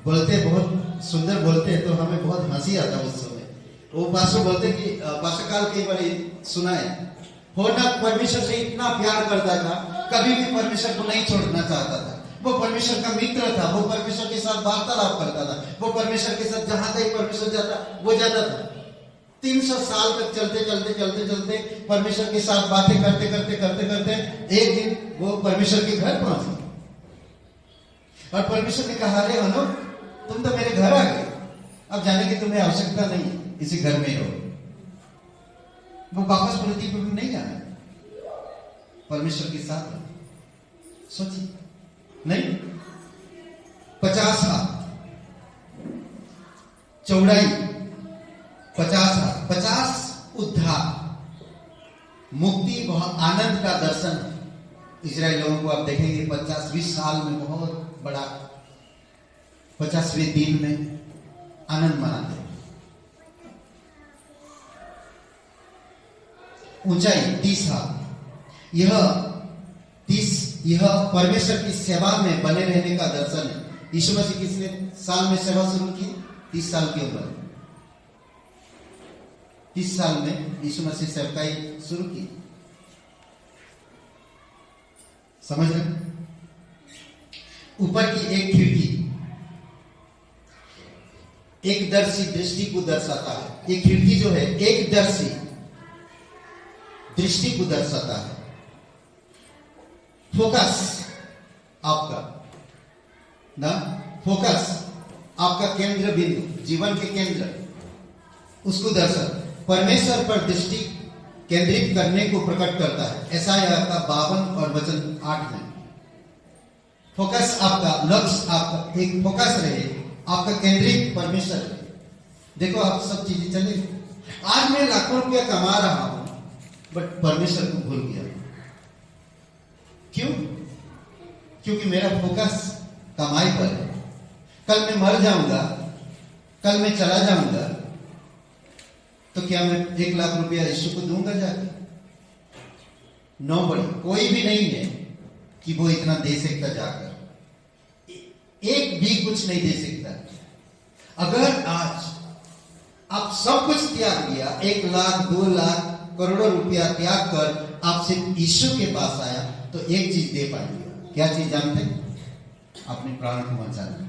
बोलते, बहुत सुंदर बोलते हैं, तो हमें बहुत हंसी आता है उस समय। वो पास्टर बोलते कि पास्टर काल कई बार सुना है, होना परमेश्वर से इतना प्यार करता था, कभी भी परमेश्वर को नहीं छोड़ना चाहता था। वो परमेश्वर का मित्र था, वो परमेश्वर के साथ वार्तालाप करता था, वो परमेश्वर के साथ जहां कहीं परमेश्वर जाता वो जाता था। 300 साल तक चलते परमेश्वर के साथ बातें करते एक दिन वो परमेश्वर के घर पहुंच गए, और परमेश्वर ने कहा, अरे हनो, तुम तो मेरे घर आ गए, अब जाने की तुम्हें आवश्यकता नहीं, इसी घर में रहो। वो वापस पृथ्वी पर भी नहीं जाना, परमेश्वर के साथ रहो। सोचिए, नहीं, 50 हाथ चौड़ाई, 50 हाथ, 50 उद्धार, मुक्ति, बहुत आनंद का दर्शन है। इजराइल लोगों को आप देखेंगे 50-20 साल में बहुत बड़ा, 50वें दिन में आनंद मनाते हैं। ऊंचाई 30 हाथ, यह परमेश्वर की सेवा में बने रहने का दर्शन है। यीशु मसीह किसने साल में सेवा शुरू की? 30 साल की उम्र, 30 साल में यीशु मसीह सेवकाई शुरू की। समझ रहे? ऊपर की एक खिड़की एक दर्शी दृष्टि को दर्शाता है। ये खिड़की जो है एक दर्शी दृष्टि को दर्शाता है। फोकस आपका ना, फोकस आपका केंद्र बिंदु, जीवन के केंद्र, उसको दर्शाता, परमेश्वर पर दृष्टि केंद्रित करने को प्रकट करता है। यशायाह का 52 और वचन 8 में फोकस आपका, लक्ष्य आपका एक फोकस रहे, आपका केंद्रित परमेश्वर रहे। देखो आप सब चीजें चले, आज मैं लाखों रुपया कमा रहा हूं, बट परमेश्वर को भूल गया। क्यों? क्योंकि मेरा फोकस कमाई पर है। कल मैं मर जाऊंगा, कल मैं चला जाऊंगा, तो क्या मैं 1 लाख रुपया यीशु को दूंगा जाके? नौबड़ी, कोई भी नहीं है कि वो इतना दे सकता जाकर, एक भी कुछ नहीं दे सकता। अगर आज आप सब कुछ त्याग दिया, 1 लाख 2 लाख करोड़ों रुपया त्याग कर आप सिर्फ यीशु के पास आया, तो एक चीज दे पाएंगे। क्या चीज जानते? अपने प्राण को बचाना।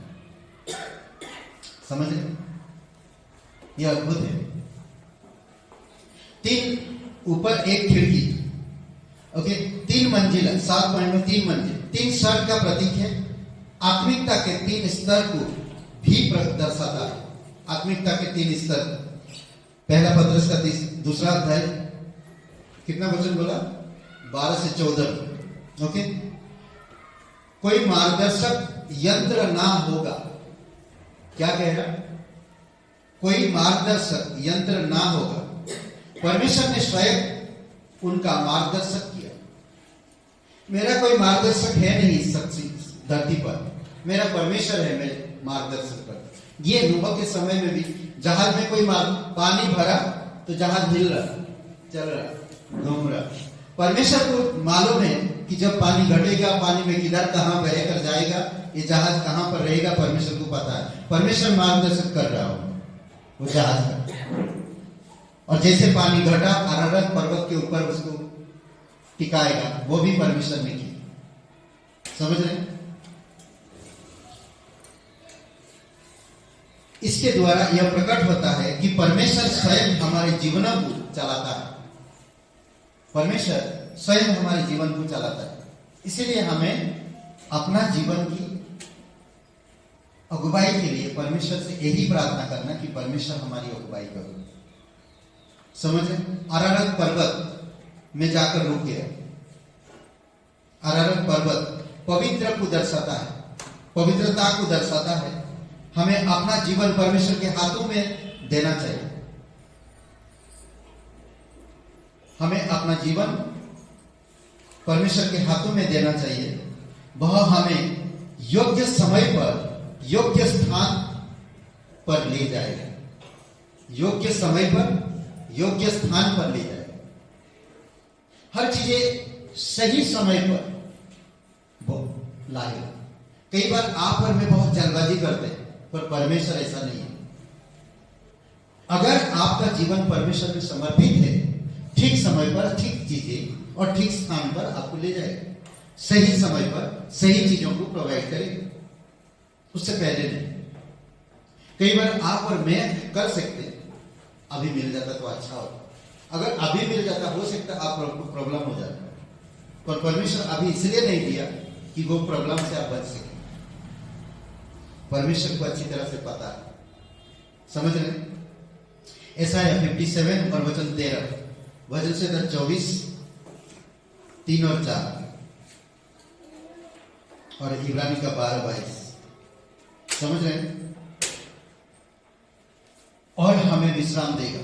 समझ रहे? यह अद्भुत है। 3 ऊपर एक खिड़की, ओके, 3 मंजिल, 7 पॉइंट में 3 मंजिल, 3 स्तर का प्रतीक है। आत्मिकता के 3 स्तर को भी दर्शाता है। आत्मिकता के 3 स्तर, पहला पत्रस का 2 अध्याय, कितना वचन बोला? 12 से 14। ओके, कोई मार्गदर्शक यंत्र ना होगा। क्या कह रहा? कोई मार्गदर्शक यंत्र ना होगा। परमेश्वर ने स्वयं उनका मार्गदर्शक किया। मेरा कोई मार्गदर्शक है नहीं इस धरती पर, मेरा परमेश्वर है मेरे मार्गदर्शक पर। ये नूह के समय में भी जहाज में कोई पानी भरा तो जहाज हिल रहा, चल रहा, घूम रहा। परमेश्वर को मालूम है कि जब पानी घटेगा, पानी में किधर कहां बहकर जाएगा, ये जहाज कहां पर रहेगा, परमेश्वर को पता है। परमेश्वर मार्गदर्शन कर रहा हो वो जहाज का। और जैसे पानी घटा, अरारत पर्वत के ऊपर उसको टिकाएगा, वो भी परमेश्वर ने किया। समझ रहे? इसके द्वारा यह प्रकट होता है कि परमेश्वर स्वयं हमारे जीवनों को चलाता है। परमेश्वर स्वयं हमारे जीवन को चलाता है। इसीलिए हमें अपना जीवन की अगुवाई के लिए परमेश्वर से यही प्रार्थना करना कि परमेश्वर हमारी अगुवाई करो। समझ रहे? अरारत पर्वत में जाकर रुके। अरारत पर्वत पवित्र को दर्शाता है, पवित्रता को दर्शाता है। हमें अपना जीवन परमेश्वर के हाथों में देना चाहिए। हमें अपना जीवन परमेश्वर के हाथों में देना चाहिए। वह हमें योग्य समय पर, योग्य स्थान पर ले जाएगा। योग्य समय पर, योग्य स्थान पर ले जाएगा। हर चीजें सही समय पर वो लाएगा। कई बार आप और मैं बहुत जल्दबाजी करते हैं, पर परमेश्वर ऐसा नहीं है। अगर आपका जीवन परमेश्वर में समर्पित है, ठीक समय पर ठीक चीजें और ठीक स्थान पर आपको ले जाएगा। सही समय पर सही चीजों को प्रोवाइड करेगा, उससे पहले नहीं। कई बार आप और मैं कर सकते हैं, अभी मिल जाता तो अच्छा होता। अगर अभी मिल जाता, हो सकता आपको प्रॉब्लम हो जाता, पर परमेश्वर अभी इसलिए नहीं दिया कि वो प्रॉब्लम से आप बच सके। परमेश्वर को अच्छी तरह से पता है। समझ रहे? ऐसा है 57 और वचन 13, वचन से 24, 3 और 4, और इब्रानी का 12, 22। समझ रहे हैं? और हमें विश्राम देगा।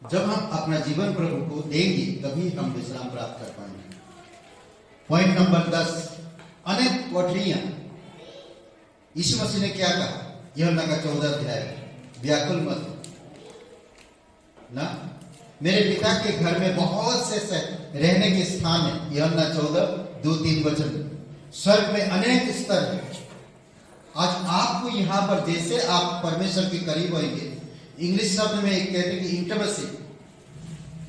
जब हम अपना जीवन प्रभु को देंगे, तभी हम विश्राम प्राप्त कर पाएंगे। पॉइंट नंबर 10, अनेक कोठरियां। यीशु मसीह ने क्या कहा? यूहन्ना का 14 अध्याय, व्याकुल मत ना, मेरे पिता के घर में बहुत से रहने के स्थान है। यूहन्ना 14, 2-3 वचन। स्वर्ग में अनेक स्तर है। आज आपको यहां पर जैसे आप परमेश्वर के करीब होंगे, इंग्लिश शब्द में एक कहते हैं कि इंटिमेसी,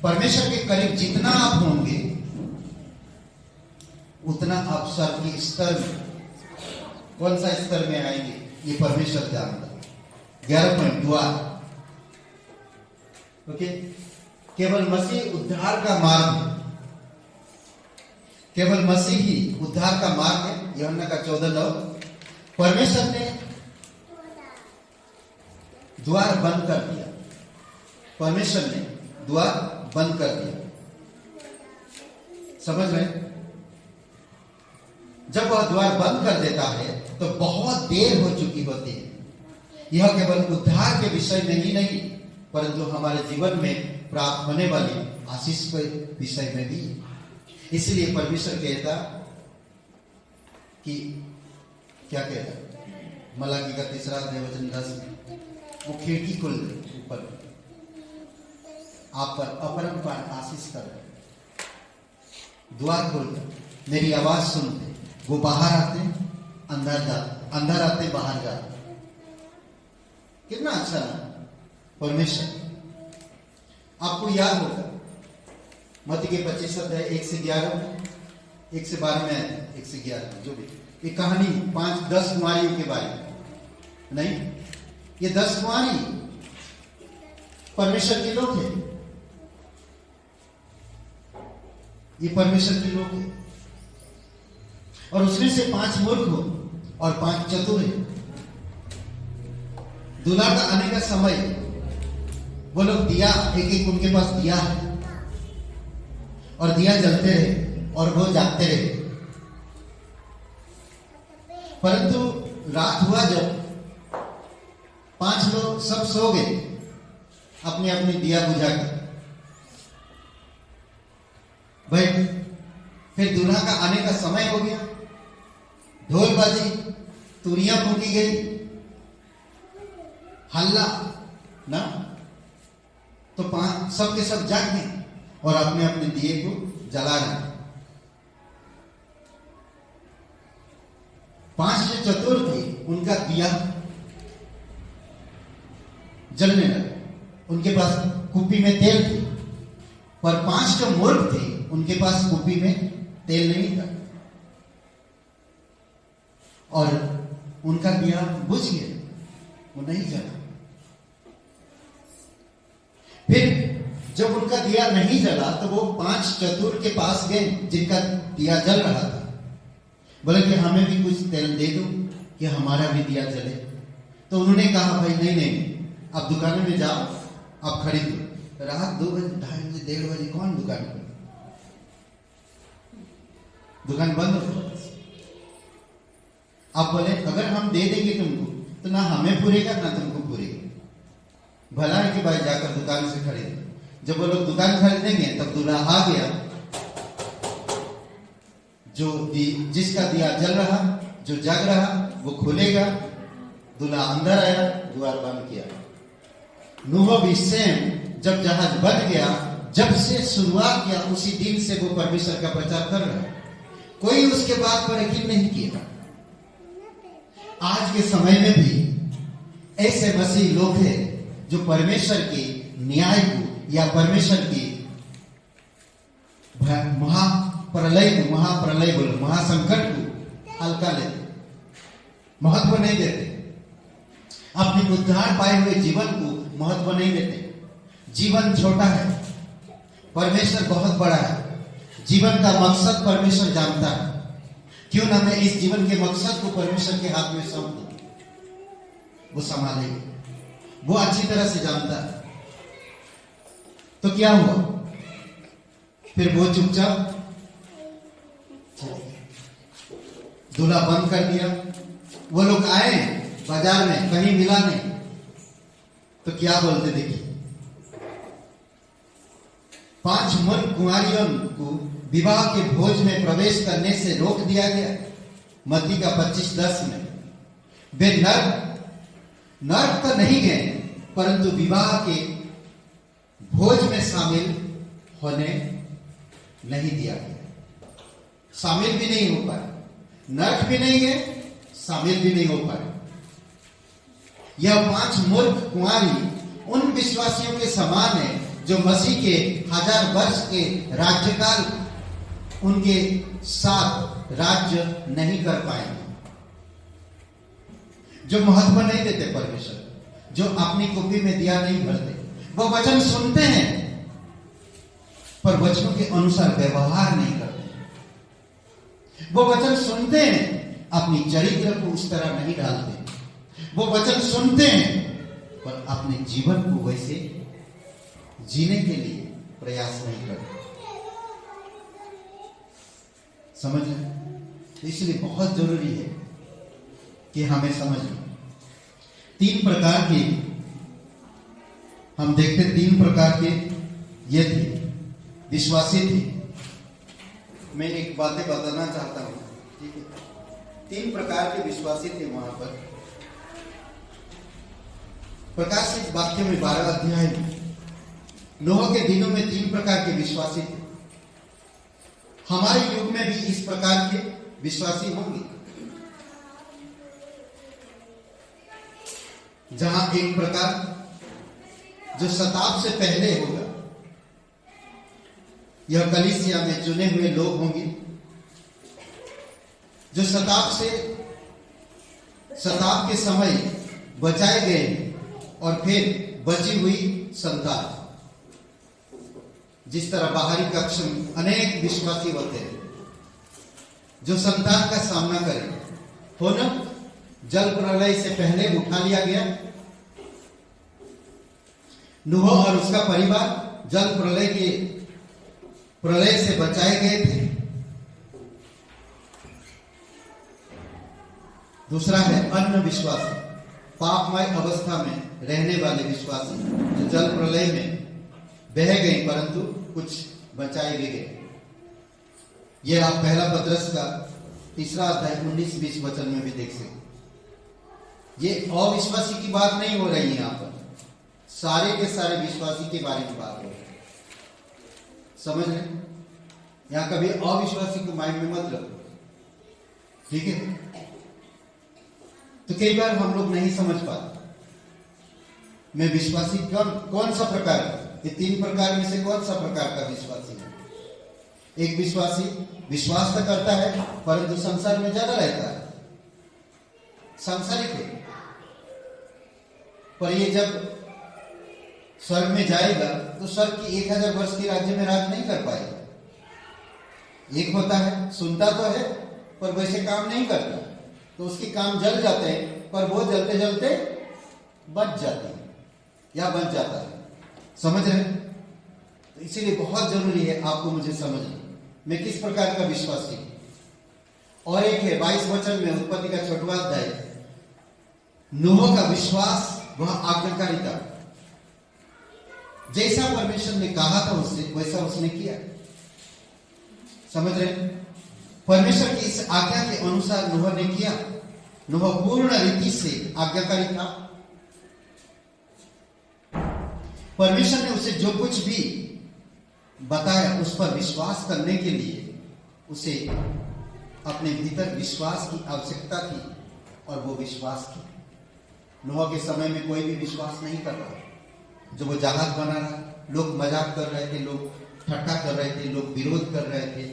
परमेश्वर के करीब जितना आप होंगे उतना आप स्वर्ग के स्तर में, कौन सा स्तर में आएंगे ये परमेश्वर जानता है। 11 पॉइंट, द्वार। ओके, केवल मसीह उद्धार का मार्ग है। केवल मसीह ही उद्धार का मार्ग है। यूहन्ना का 14:9। परमेश्वर ने द्वार बंद कर दिया। परमेश्वर ने द्वार बंद कर दिया। समझ रहे? जब वह द्वार बंद कर देता है तो बहुत देर हो चुकी होती है। यह केवल उद्धार के विषय में ही नहीं, परंतु हमारे जीवन में प्राप्त होने वाली आशीष के विषय में भी। इसलिए परमेश्वर कहता कि क्या कहता? मलाकी का 3 अध्याय वचन 10 में, वो खिड़की खोल दे ऊपर, आप पर अपरंपार आशीष कर रहे, द्वार खोल दे, मेरी आवाज सुनते, वो बाहर आते अंदर जाते, अंदर आते बाहर जाते। कितना अच्छा ना परमेश्वर। आपको याद होगा मत्ती के 25 अध्याय 1 से 11 में, 1 से 12 में, 1 से 11 में, जो भी ये कहानी 5-10 कुमारियों के बारे में नहीं, ये 10 कुमारी परमेश्वर के लोग हैं। ये परमेश्वर के लोग हैं, और उसमें से 5 मूर्ख हो और 5 चतुर हैं। दूल्हा का आने का समय, वो लोग दिया, एक एक उनके पास दिया है, और दिया जलते रहे और वो जागते रहे। परंतु रात हुआ जब 5 लोग सब सो गए अपने अपने दिया बुझाकर, भाई फिर दूल्हा का आने का समय हो गया, ढोल बाजी, तुरियां फूंकी गई, हल्ला ना, तो सब के सब जाग गए और अपने अपने दिए को जला रहे। 5 जो चतुर थे उनका दिया जलने लगा, उनके पास कुप्पी में तेल थी, पर 5 जो मूर्ख थे उनके पास कुप्पी में तेल नहीं था और उनका दिया बुझ गया, वो नहीं जला। फिर जब उनका दिया नहीं जला तो वो 5 चतुर के पास गए जिनका दिया जल रहा था, बोले कि हमें भी कुछ तेल दे दो कि हमारा भी दिया जले। तो उन्होंने कहा भाई नहीं नहीं, आप दुकान में जाओ, आप खरीदो। रात 2 बजे, 2:30 बजे, 1:30 बजे कौन दुकान खोले? दुकान बंद हो। आप बोले अगर हम दे देंगे तुमको तो ना हमें पूरेगा ना तुमको पूरेगा, भला है कि भाई जाकर दुकान से खरीदो। जब वो लोग दुकान खरीदेंगे तब दूल्हा आ गया, जिसका दिया जल रहा, जो जग रहा वो खुलेगा, दूल्हा अंदर आया, द्वार बंद किया। नूह भी सेम, जब जहाज बन गया, जब से शुरुआत किया उसी दिन से वो परमेश्वर का प्रचार कर रहा है, कोई उसके बात पर यकीन नहीं किया। आज के समय में भी ऐसे मसीह लोग हैं जो परमेश्वर के न्याय को या परमेश्वर की महाप्रलय बोलो, महासंकट को हल्का लेते, महत्व नहीं देते, अपने उद्धार पाए हुए जीवन को महत्व नहीं देते। जीवन छोटा है, परमेश्वर बहुत बड़ा है। जीवन का मकसद परमेश्वर जानता है, क्यों ना मैं इस जीवन के मकसद को परमेश्वर के हाथ में सौंप दूं, वो संभालेगा, वो अच्छी तरह से जानता है। तो क्या हुआ, फिर वो चुपचाप दूल्हा बंद कर दिया। वो लोग आए बाजार में, कहीं मिला नहीं, तो क्या बोलते देखिए, 5 मूर्ख कुंवारियों को विवाह के भोज में प्रवेश करने से रोक दिया गया। मत्ती का 25:10 में वे नर्क तो नहीं गए, परंतु विवाह के भोज में शामिल होने नहीं दिया गया। शामिल भी नहीं हो पाए, नर्क भी नहीं गए, शामिल भी नहीं हो पाए। यह 5 मूर्ख कुंवारी उन विश्वासियों के समान है जो मसीह के 1000 वर्ष के राज्यकाल उनके साथ राज्य नहीं कर पाएंगे, जो महत्व नहीं देते परमेश्वर, जो अपनी कुप्पी में दिया नहीं भरते। वो वचन सुनते हैं पर वचनों के अनुसार व्यवहार नहीं करते। वो वचन सुनते हैं, अपनी चरित्र को उस तरह नहीं डालते। वो वचन सुनते हैं पर अपने जीवन को वैसे जीने के लिए प्रयास नहीं करते। समझ लें, इसलिए बहुत जरूरी है कि हमें समझ लें। 3 प्रकार के हम देखते, 3 प्रकार के ये थे, विश्वासी थे। मैं एक बातें बताना चाहता हूं, ठीक है। 3 प्रकार के विश्वासी थे वहां पर। प्रकाशित वाक्य में 12 अध्याय में नूह के दिनों में 3 प्रकार के विश्वासी थे। हमारे युग में भी इस प्रकार के विश्वासी होंगे, जहां एक प्रकार जो शताब्द से पहले होगा, यह कलीसिया में चुने हुए लोग होंगे जो शताब्द के समय बचाए गए और फिर बची हुई संतान। जिस तरह बाहरी कक्ष में अनेक विश्वासी होते हैं जो संतान का सामना करें, हो ना, जल प्रलय से पहले उठा लिया गया। नूह और उसका परिवार जल प्रलय के प्रलय से बचाए गए थे। दूसरा है अन्य विश्वासी, पापमय अवस्था में रहने वाले विश्वासी जो जल प्रलय में बह गए परंतु कुछ बचाए भी गए। ये आप पहला पत्रस का 3 अध्याय 19-20 वचन में भी देख सकते। ये अविश्वासी की बात नहीं हो रही है, यहां पर सारे के सारे विश्वासी के बारे में बात हो रही है। समझ रहे? यहां कभी अविश्वासी को माइंड में मत रखो, ठीक है? तो कई बार हम लोग नहीं समझ पाते मैं विश्वासी कौन सा प्रकार है। ये 3 प्रकार में से कौन सा प्रकार का विश्वासी है? एक विश्वासी विश्वास तो करता है परंतु संसार में ज्यादा रहता है, सांसारिक है, पर ये जब स्वर्ग में जाएगा तो स्वर्ग की 1000 वर्ष के राज्य में राज नहीं कर पाएगा। एक होता है सुनता तो है पर वैसे काम नहीं करता, तो उसके काम जल जाते हैं पर वो जलते जलते बच जाते हैं या बच जाता है। समझ रहे? तो इसीलिए बहुत जरूरी है आपको मुझे समझना मैं किस प्रकार का विश्वासी हूं। और एक है 22 वचन में उत्पत्ति का 6वां अध्याय, नूह का विश्वास वह आज्ञाकारिता, जैसा परमेश्वर ने कहा था उससे वैसा उसने किया। समझ रहे? परमेश्वर की इस आज्ञा के अनुसार नूह ने किया। नूह पूर्ण रीति से आज्ञाकारी था। परमेश्वर ने उसे जो कुछ भी बताया उस पर विश्वास करने के लिए उसे अपने भीतर विश्वास की आवश्यकता थी और वो विश्वास की। नूह के समय में कोई भी विश्वास नहीं कर रहा। जो वो जहाज बना रहा, लोग मजाक कर रहे थे, लोग ठट्ठा कर रहे थे, लोग विरोध कर रहे थे।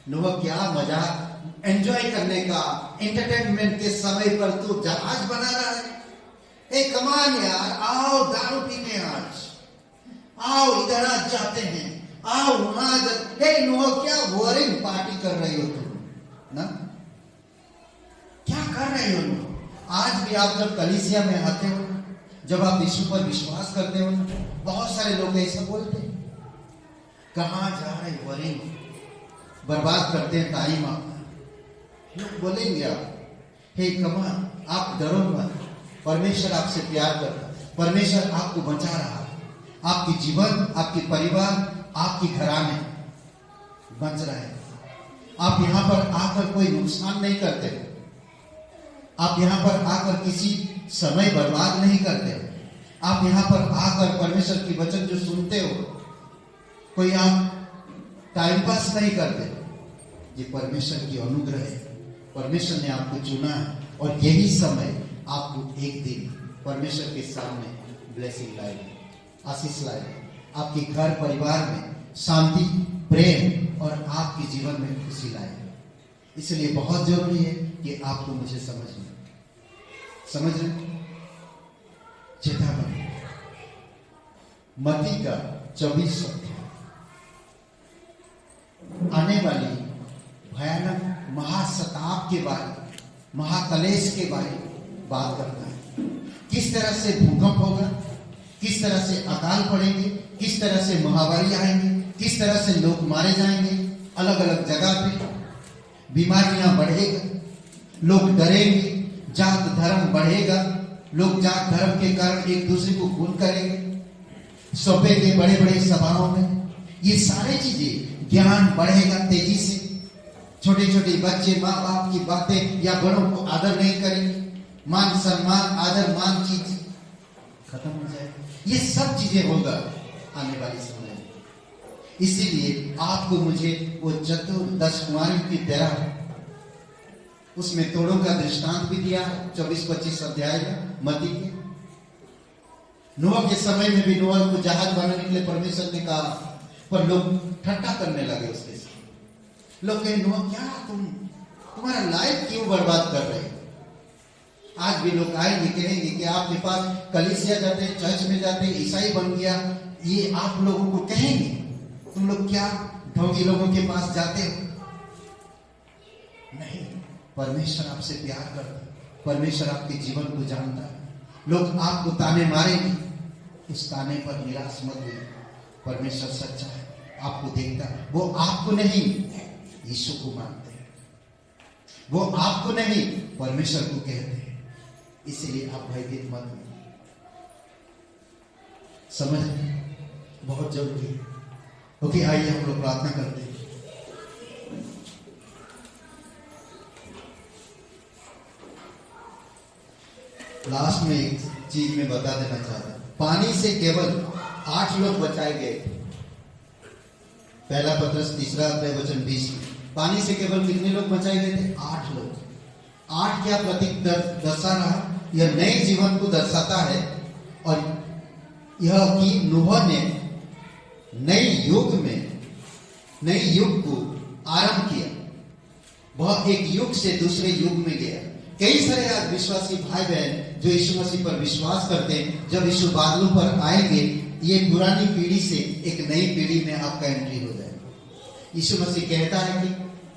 नूह क्या मजाक एंजॉय करने का, एंटरटेनमेंट के समय पर तू जहाज बना रहा है। ए कमान यार, आओ दारू पीने आज, आओ इधर आज जाते हैं, आओ वहां। हे नूह क्या बोरिंग पार्टी कर रही हो तुम ना, क्या कर रहे हो नूह? आज भी आप जब कलीसिया में आते हो, जब आप यीशु पर विश्वास करते हो, बहुत सारे लोग ऐसा बोलते हैं, कहां जा रहे बोरिंग, बर्बाद करते हैं टाइम आपका। लोग बोलेंगे आप, हे कमान आप डरो मत, परमेश्वर आपसे प्यार करता है, परमेश्वर आपको बचा रहा है, आपकी जीवन, आपके परिवार, आपकी घराने बच रहे हैं। आप यहां पर आकर कोई नुकसान नहीं करते, आप यहां पर आकर किसी समय बर्बाद नहीं करते, आप यहां पर आकर परमेश्वर की वचन जो सुनते हो, कोई आप टाइम पास नहीं करते। ये परमेश्वर की अनुग्रह है, परमेश्वर ने आपको चुना है और यही समय आपको एक दिन परमेश्वर के सामने ब्लेसिंग लाएगी, आशीष लाएगी, आपके घर परिवार में शांति, प्रेम और आपके जीवन में खुशी लाएगी। इसलिए बहुत जरूरी है कि आपको मुझे समझ रहे? चेतावनी मत्ती का 24 आने वाली भयानक महासताप के बारे, महाकलेश के बारे में बात करता है। किस तरह से भूकंप होगा, किस तरह से अकाल पड़ेंगे, किस तरह से महामारी आएंगे, किस तरह से लोग मारे जाएंगे, अलग अलग जगह पे बीमारियां बढ़ेगा, लोग डरेंगे, जात धर्म बढ़ेगा, लोग जात धर्म के कारण एक दूसरे को खून करेंगे, सौंपेंगे बड़े बड़े सभाओं में। ये सारी चीजें, ज्ञान बढ़ेगा तेजी से, छोटे छोटे बच्चे माँ बाप की बातें या बड़ों को आदर नहीं करेंगे, मान सम्मान आदर मान चीज खत्म हो जाएगी। ये सब चीजें होगा आने वाली समय में। इसीलिए आपको मुझे वो चतुर्दश कुमारी की तरह उसमें तोड़ों का दृष्टांत भी दिया है 24-25 अध्याय में मत्ती के। नूह के समय में भी नूह को जहाज बनाने के लिए परमेश्वर ने कहा, पर लोग ठट्ठा करने लगे उसके साथ। लोग कहे नूह क्या तुम्हारा लाइफ क्यों बर्बाद कर रहे हो? आज भी लोग आएंगे कहेंगे कि आपके पास कलीसिया जाते हैं, चर्च में जाते हैं, ईसाई बन गया, ये आप लोगों को कहेंगे तुम लोग क्या ढोंगी लोगों के पास जाते हो? नहीं, परमेश्वर आपसे प्यार करता है, परमेश्वर आपके जीवन को जानता है। लोग आपको ताने मारेंगे, उस ताने पर निराश मत हुए, परमेश्वर सच्चा है, आपको देखता है। वो आपको नहीं, यीशु को मानते हैं। वो आपको नहीं, परमेश्वर को कहते हैं। इसलिए आप भयभीत मत हो। समझ बहुत जरूरी है। ओके, आइए हम लोग प्रार्थना करते हैं। लास्ट में एक चीज में बता देना चाहता हूं। पानी से केवल 8 लोग बचाए गए थे। पहला पत्रस 3 अध्याय वचन 20 में पानी से केवल कितने लोग बचाए गए थे? 8 लोग। 8 क्या प्रतीक दर्शा रहा? यह नए जीवन को दर्शाता है और यह कि नूह ने नई युग को आरंभ किया। वह एक युग से दूसरे युग में गया। कई सारे आज विश्वासी भाई बहन जो यीशु मसीह पर विश्वास करते हैं, जब यीशु बादलों पर आएंगे, ये पुरानी पीढ़ी से एक नई पीढ़ी में आपका एंट्री हो जाएगा। यीशु मसीह कहता है कि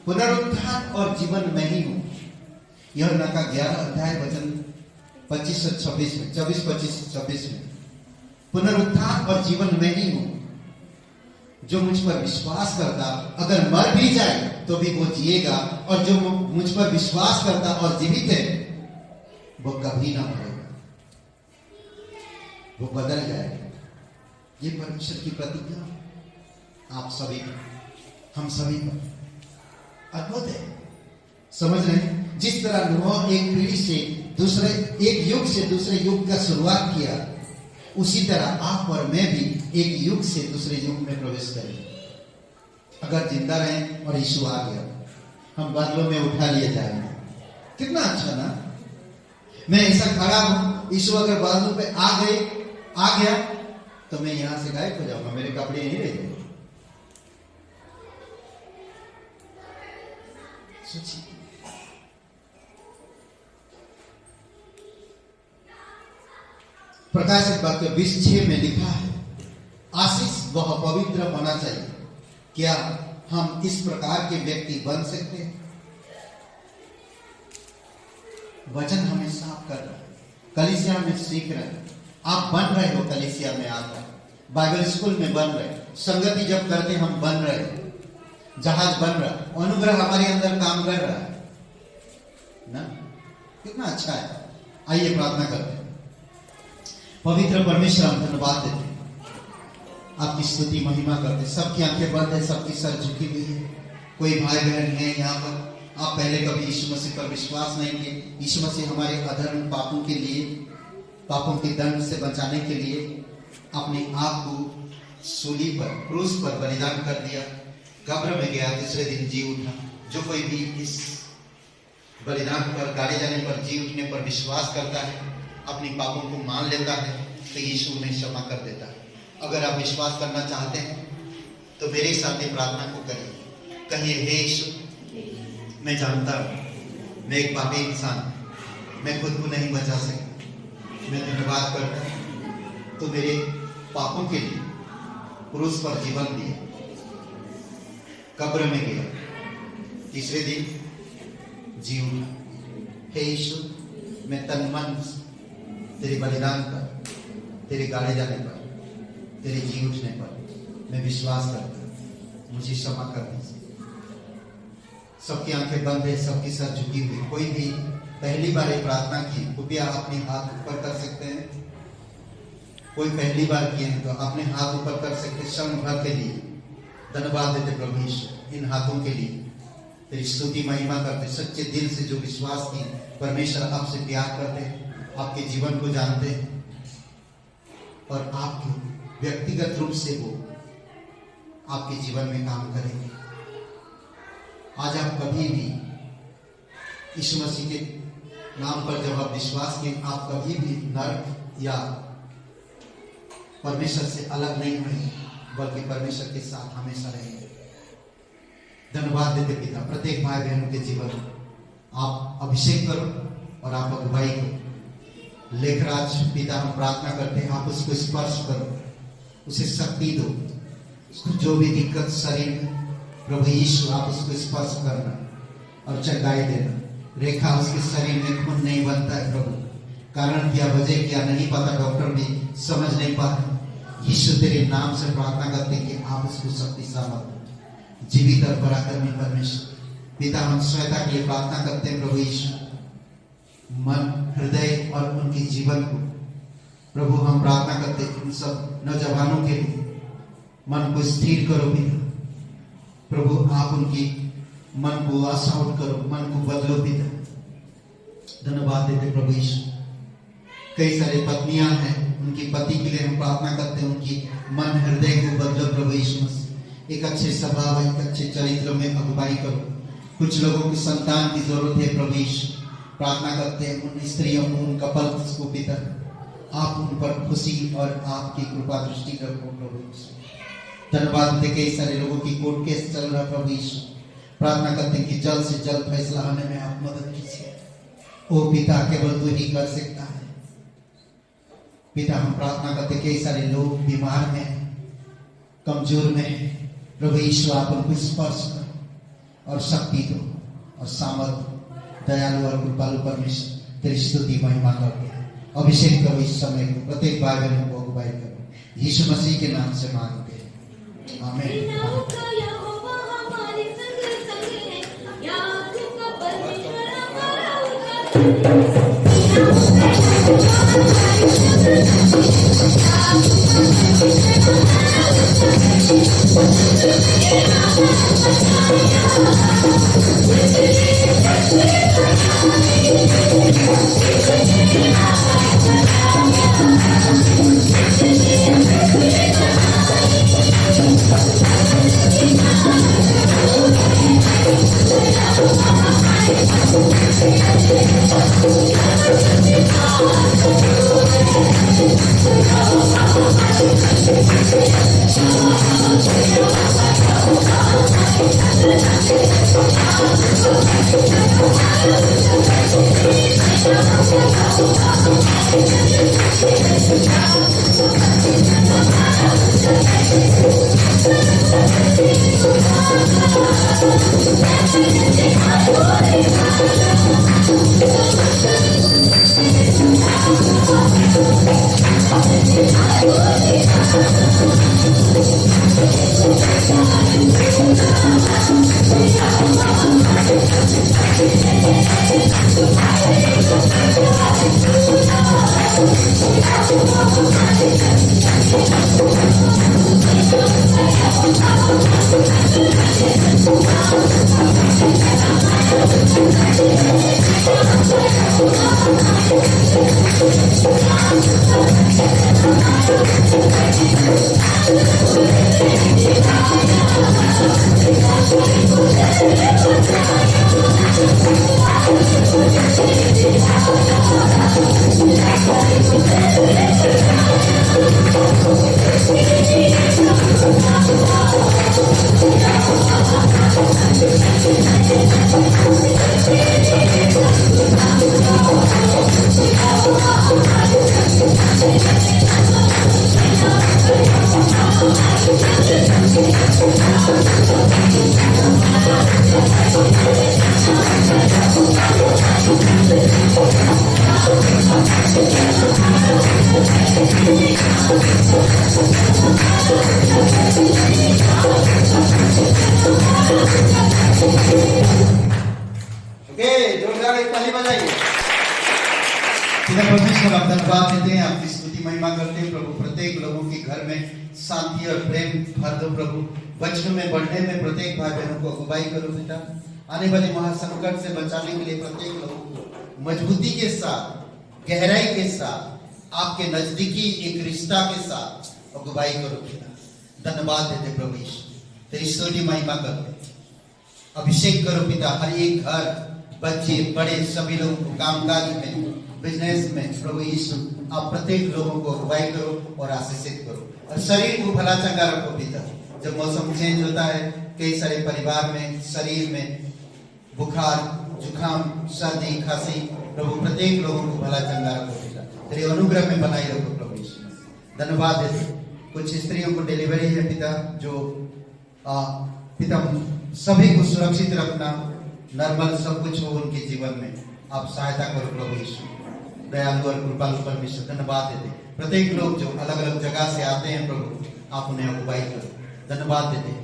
पुनरुत्थान और जीवन मैं ही हूं। यूहन्ना का 11 अध्याय वचन 25 और 26 में, 24, 25, 26 में, पुनरुत्थान और जीवन मैं ही हूं। जो मुझ पर विश्वास करता अगर मर भी जाए तो भी वो जिएगा, और जो मुझ पर विश्वास करता और जीवित है वो कभी ना मरेगा, वो बदल जाएगा। ये परमेश्वर की प्रतिज्ञा आप सभी पर, हम सभी पर अद्भुत है। समझ रहे हैं? जिस तरह नूह एक पीढ़ी से दूसरे, एक युग से दूसरे युग का शुरुआत किया, उसी तरह आप और मैं भी एक युग से दूसरे युग में प्रवेश करेंगे। अगर जिंदा रहें और यीशु आ गया, हम बादलों में उठा लिए जाएंगे। कितना अच्छा ना? मैं ऐसा खड़ा हूं, यीशु अगर बादलों पे आ गया तो मैं यहां से गायब हो जाऊंगा, मेरे कपड़े यहीं रह जाएंगे। सोचिए, प्रकाशित वाक्य 20:6 में लिखा है, आशीष वह पवित्र होना चाहिए। क्या हम इस प्रकार के व्यक्ति बन सकते हैं? वचन हमें साफ कर रहा है, कलीसिया में सीख रहे हैं। आप बन रहे हो, कलीसिया में आकर बाइबल स्कूल में बन रहे, संगति जब करते हम बन रहे, जहाज बन रहा, अनुग्रह हमारे अंदर काम कर रहा है ना? कितना अच्छा है। आइए प्रार्थना करते हैं। पवित्र परमेश्वर, हम धन्यवाद देते हैं, आपकी स्तुति महिमा करते। सबकी आंखें बंद है, सबकी सर झुकी हुई है। कोई भाई बहन है यहाँ पर, आप पहले कभी यीशु मसीह पर विश्वास नहीं किए। यीशु मसीह हमारे अधर्म पापों के लिए, पापों के दंड से बचाने के लिए अपने आप को सूली पर, क्रूस पर बलिदान कर दिया, कब्र में गया, तीसरे दिन जी उठा। जो कोई भी इस बलिदान पर, गाड़े जाने पर, जी उठने पर विश्वास करता है, अपनी पापों को मान लेता है, तो यीशु उन्हें क्षमा कर देता है। अगर आप विश्वास करना चाहते हैं तो मेरे साथ प्रार्थना को करिए। कहिए, हे यीशु, मैं जानता हूं मैं एक पापी इंसान, मैं खुद को नहीं बचा सकता। मैं धन्यवाद करता हूं तो मेरे पापों के लिए क्रूस पर जीवन दिया, कब्र में गया, तीसरे दिन जी उठा। हे यीशु, मैं तन मन तेरे बलिदान पर, तेरे गाड़े जाने पर, तेरे जी उठने पर मैं विश्वास करता हूं, मुझे क्षमा कर दीजिए। सबकी आंखें बंद है, सबकी सर झुकी हुई। कोई भी पहली बार ये प्रार्थना की, कृपया अपने हाथ ऊपर कर सकते हैं। कोई पहली बार किए हैं तो अपने हाथ ऊपर कर सकते। क्षण भर के लिए धन्यवाद देते प्रभु यीशु, इन हाथों के लिए तेरी स्तुति महिमा करते। सच्चे दिल से जो विश्वास की, परमेश्वर आपसे प्यार करते हैं, आपके जीवन को जानते हैं और आपके व्यक्तिगत रूप से वो आपके जीवन में काम करेंगे। आज आप कभी भी यीशु मसीह के नाम पर जब आप विश्वास किए, आप कभी भी नरक या परमेश्वर से अलग नहीं हुए, बल्कि परमेश्वर के साथ हमेशा रहेंगे। धन्यवाद देते पिता, प्रत्येक भाई बहनों के जीवन आप अभिषेक करो और आप अगुवाई करो। लेखराज पिता, हम प्रार्थना करते हैं, आप उसको स्पर्श करो, उसे शक्ति दो, उसको जो भी दिक्कत शरीर में, प्रभु यीशु आप उसको स्पर्श करना और चंगाई देना। रेखा, उसके शरीर में खून नहीं बनता है प्रभु, कारण क्या, वजह क्या नहीं पता, डॉक्टर भी समझ नहीं पाते, यीशु तेरे नाम से प्रार्थना करते हैं कि आप इसको शक्ति सामर्थ जीवित और पराक्रमी परमेश्वर पिता हम सहायता के लिए प्रार्थना करते हैं प्रभु यीशु मन हृदय और उनके जीवन को प्रभु हम प्रार्थना करते हैं उन सब नौजवानों के लिए मन को स्थिर करो पिता प्रभु आप उनकी मन को आशाउट करो मन को बदलो पिता धन्यवाद देते प्रभु यीशु कई सारे पत्नियां हैं उनकी पति के लिए हम प्रार्थना करते हैं उनकी मन हृदय को बदलो प्रभु यीशु मसीह एक अच्छे स्वभाव एक अच्छे चरित्र में अगुवाई करो कुछ लोगों की संतान की जरूरत है प्रभु यीशु प्रार्थना करते हैं उन स्त्रियों को उन कपल्स को पिता आप उन पर खुशी और आपकी कृपा दृष्टि रखो प्रभु यीशु धन्यवाद देते कई सारे लोगों की कोर्ट केस चल रहा प्रभु यीशु प्रार्थना करते हैं कि जल्द से जल्द फैसला होने में आप मदद कीजिए ओ पिता केवल तू ही कर सकता है पिता हम प्रार्थना करते कई सारे लोग बीमार हैं कमजोर में प्रभु यीशु आप उनको स्पर्श करो और शक्ति दो और सामर्थ दयालु और कृपालु परमेश्वर तेरी स्तुति महिमा करते हैं अभिषेक करो इस समय को प्रत्येक भाई बहनों को अगुवाई करो यीशु मसीह के नाम से मांगते हैं आमीन जोरदार एक ताली बजाइए। पिता परमेश्वर आप धन्यवाद देते हैं आपकी स्तुति महिमा करते हैं प्रभु प्रत्येक लोगों के घर में शांति और प्रेम भर दो प्रभु वचन में बढ़ने में प्रत्येक भाई बहनों को अगुवाई करो पिता आने वाले महासंकट से बचाने के लिए प्रत्येक लोगों को मजबूती के साथ गहराई के साथ आपके नजदीकी एक रिश्ता के साथ अगुवाई करो पिता धन्यवाद देते प्रभु यीशु तेरी स्तुति महिमा करते अभिषेक करो पिता हर एक घर बच्चे बड़े सभी लोगों को कामकाज में बिजनेस में प्रभु यीशु आप प्रत्येक लोगों को अगुवाई करो और आशीषित करो और शरीर को भला चंगा रखो पिता जब मौसम चेंज होता है कई सारे परिवार में शरीर में बुखार जुकाम सर्दी खांसी प्रभु प्रत्येक लोगों को भला चंगा रखो पिता तेरे अनुग्रह में बनाए रखो प्रभु यीशु धन्यवाद देते कुछ स्त्रियों को डिलीवरी है पिता जो पिता सभी को सुरक्षित रखना नॉर्मल सब कुछ हो उनके जीवन में आप सहायता करो प्रभु यीशु दयालु और कृपालु परमेश्वर, धन्यवाद देते। प्रत्येक लोग जो अलग अलग जगह से आते हैं प्रभु, आप उन्हें अगुवाई करो, धन्यवाद देते।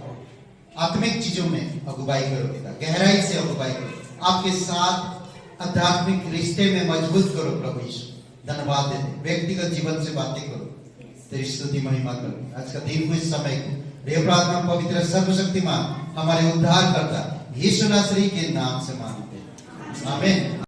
आत्मिक चीजों में अगुवाई करो पिता, गहराई से अगुवाई करो, आपके साथ आध्यात्मिक रिश्ते में मजबूत करो प्रभु यीशु, धन्यवाद देते। व्यक्तिगत जीवन से बातें करो, तेरी स्तुति महिमा करो। आज का दिन को, इस समय को, ये प्रार्थना पवित्र सर्वशक्तिमान हमारे उद्धार करता यीशु नासरी के नाम से मांगते हैं, आमीन।